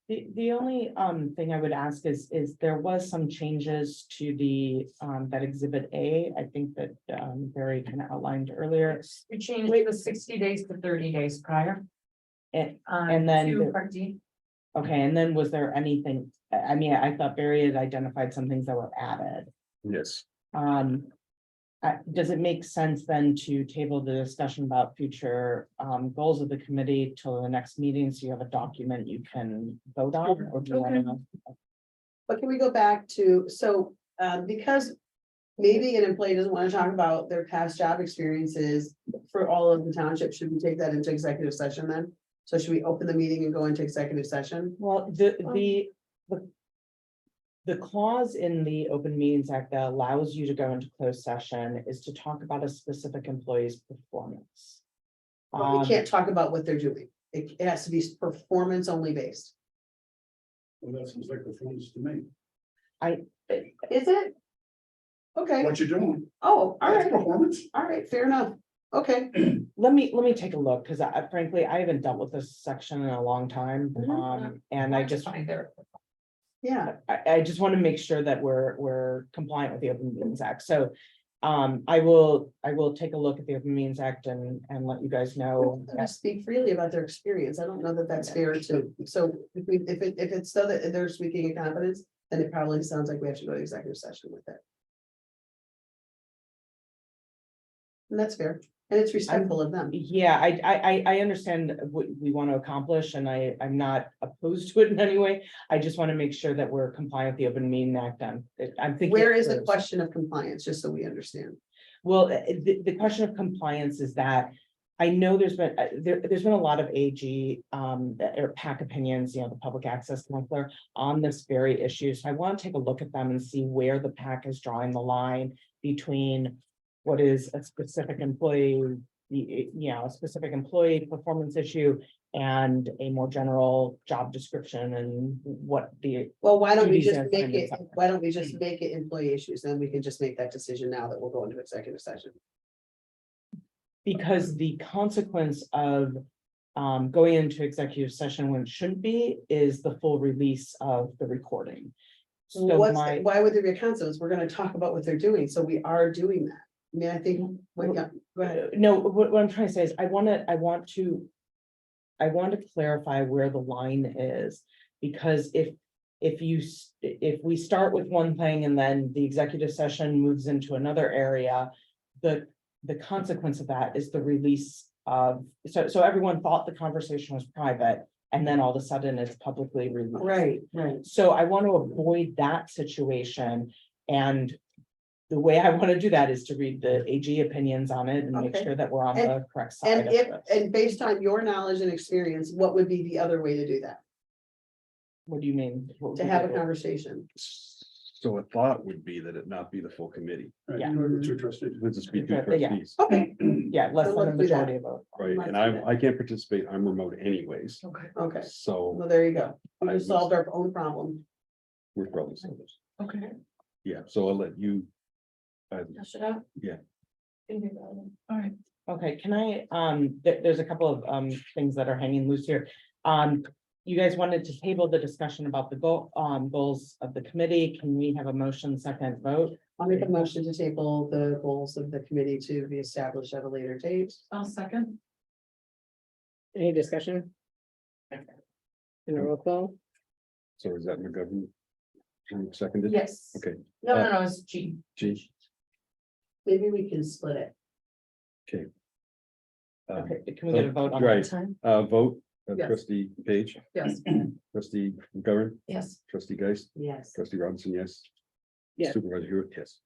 The only thing I would ask is there was some changes to the that exhibit A, I think that Barry kind of outlined earlier. We changed the 60 days to 30 days prior. And then To the- Part D. Okay, and then was there anything, I mean, I thought Barry had identified some things that were added. Yes. Does it make sense then to table the discussion about future goals of the committee till the next meeting, so you have a document you can vote on? Or do you want to? But can we go back to, because maybe an employee doesn't want to talk about their past job experiences for all of the township, should we take that into executive session then? So should we open the meeting and go into executive session? Well, the clause in the Open Meetings Act that allows you to go into closed session is to talk about a specific employee's performance. But we can't talk about what they're doing. It has to be performance only based. Well, that sounds like performance to me. Is it? Okay, What you're doing, oh, all that's right, performance. all right, fair enough. Okay, Let me take a look, because I frankly, I haven't dealt with this section in a long time. And I just, Fine there. yeah, I just want to make sure that we're compliant with the Open Meetings Act. So I will take a look at the Open Meetings Act and let you guys know. Let them speak freely about their experience. I don't know that that's fair to, so if it's so that they're speaking in confidence, then it probably sounds like we have to go to executive session with it. And that's fair, and it's respectful of them. Yeah, I understand what we want to accomplish, and I'm not opposed to it in any way. I just want to make sure that we're compliant with the Open Meeting Act. I'm thinking. Where is the through. question of compliance, just so we understand? Well, the question of compliance is that I know there's been, there's been a lot of AG, or PAC opinions, you know, the public access counselor on this very issue. So I want to take a look at them and see where the PAC is drawing the line between what is a specific employee, a specific employee performance issue and a more general job description and what the, Well, why don't we duties just and make it, assignments are. why don't we just make it employee issues, then we can just make that decision now that we'll go into executive session. because the consequence of going into executive session when it shouldn't be is the full release of the recording. So Why would there be a consequence? We're gonna talk about what they're doing, so we are doing that. I mean, I think, well, yeah, go ahead. No, what I'm trying to say is I want to clarify where the line is, because if we start with one thing and then the executive session moves into another area, the consequence of that is the release of, so everyone thought the conversation was private, and then all of a sudden it's publicly released. Right. So I want to avoid that situation, and the way I want to do that is to read the AG opinions on it and make Okay. sure that we're on the correct side And of if, this. and based on your knowledge and experience, what would be the other way to do that? What do you mean? What would To be have a the- conversation? So a thought would be that it not be the full committee, Right, Yeah. you know, two trustees. let's just be two Yeah. trustees, Okay, Yeah, less So than a let's do that. majority of vote. right? Let's And do that. I can't participate, I'm remote anyways, Okay. okay, so well, there you go. We I just was- solved our own problem. we're probably solvers. Okay. Yeah, so I'll let you. Hash it out. Yeah. All right. Okay, can I, there's a couple of things that are hanging loose here. You guys wanted to table the discussion about the goals of the committee. Can we have a motion second vote? I'll make a motion to table the goals of the committee to be established at a later date. I'll second. Any discussion? In a roll call? So is that McGovern? Who seconded? Yes. Okay, No, it's G. G, Maybe we can split it. okay. Okay, can we get a vote on that? Right, Time. vote, Yes. trustee Page, Yes. trustee McGovern, Yes. trustee Geist, Yes. trustee Robinson, yes. Yes. Supervisor Hewitt, yes.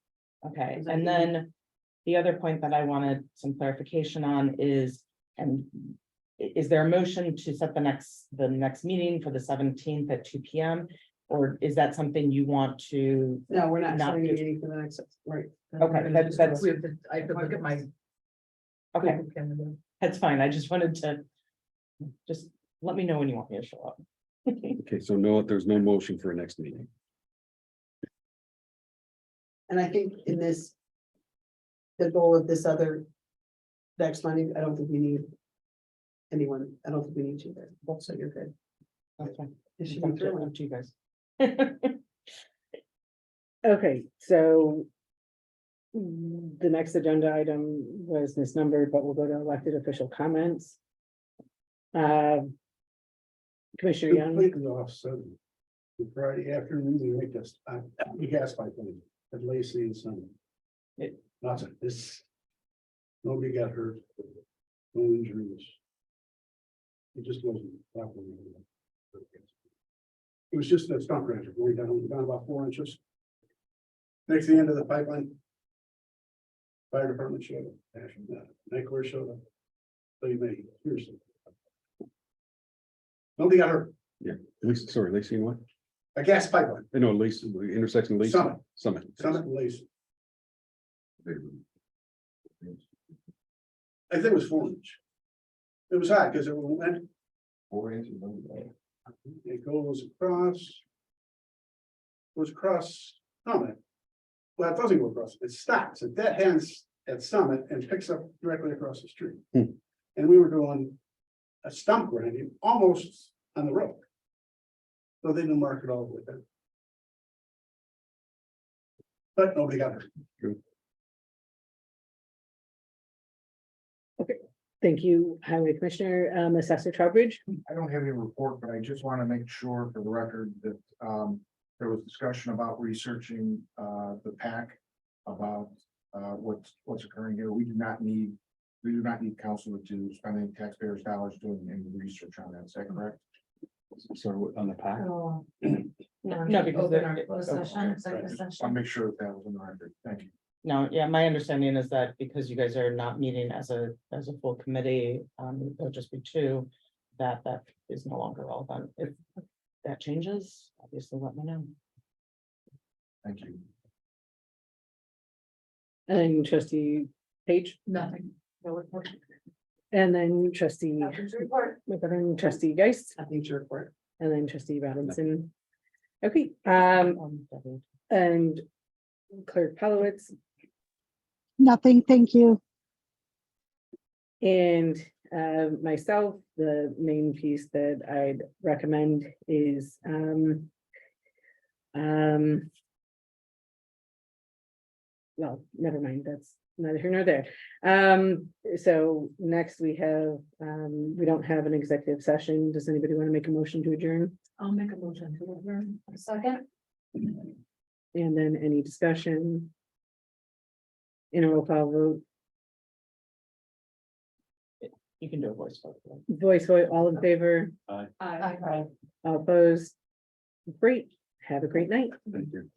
Okay, Is that and good? then the other point that I wanted some clarification on is, is there a motion to set the next meeting for the 17th at 2 p.m.? Or is that something you want to? No, we're not Not setting a just- meeting for the next, right. Okay, that's, I could look at my. okay, calendar. that's fine. I just wanted to just let me know when you want me to show up. Okay, so no, there's no motion for a next meeting. And I think in this, the goal of this other next Monday, I don't think we need anyone, I don't think we need you there, so you're good. Okay. It should Up be to thrilling. up to you guys. Okay, so. The next agenda item was misnumbered, but we'll go to elected official comments. Commissioner Young, Completely offset. The Friday afternoon, we make this, the gas pipeline at Lacey and Son. It- Lots of this. Nobody got hurt. No injuries. It just wasn't properly. It was just a stump grinder going down about 4 inches. Next to the end of the pipeline. Fire department showed up, Night Clear showed up. So you may, here's. Nobody got hurt. Sorry, Lacey and what? A gas pipeline, No, Lacey, the intersection of Lacey. Summit. Summit. Summit and Lacey. I think it was 4 inch. It was hot because it went, 4 inches. it goes across. Goes across Summit. Well, it doesn't go across, it stops at dead ends at Summit and picks up directly across the street. Hmm. And we were doing a stump grinding almost on the road. So they didn't mark it all with it. But nobody got hurt. thank you, Highway Commissioner, Assessor Trowbridge. I don't have any report, but I just want to make sure for the record that there was discussion about researching the PAC about what's occurring here. We do not need council to spend any taxpayers' dollars doing any research on that. Is that correct? So on the pack. Oh. No, because Open they're- our closed okay. session, executive I want session. to make sure that was in the record. Thank you. No, yeah, my understanding is that because you guys are not meeting as a full committee, there'll just be two, that is no longer relevant. If that changes, obviously let me know. Thank you. And then trustee Page, Nothing. No report. and then trustee, Nothing to report. and trustee Geist, Nothing to report. and then trustee Robinson. Okay, Debbie. and clerk Palowitz, Nothing, thank you. and myself, the main piece that I'd recommend is well, never mind, that's neither here nor there. So next we have, we don't have an executive session. Does anybody want to make a motion to adjourn? I'll make a motion to adjourn. A second. And then any discussion? In a roll call vote, You can do a voice vote. voice, all in favor, Aye. all opposed? Great, have a great night. Thank you.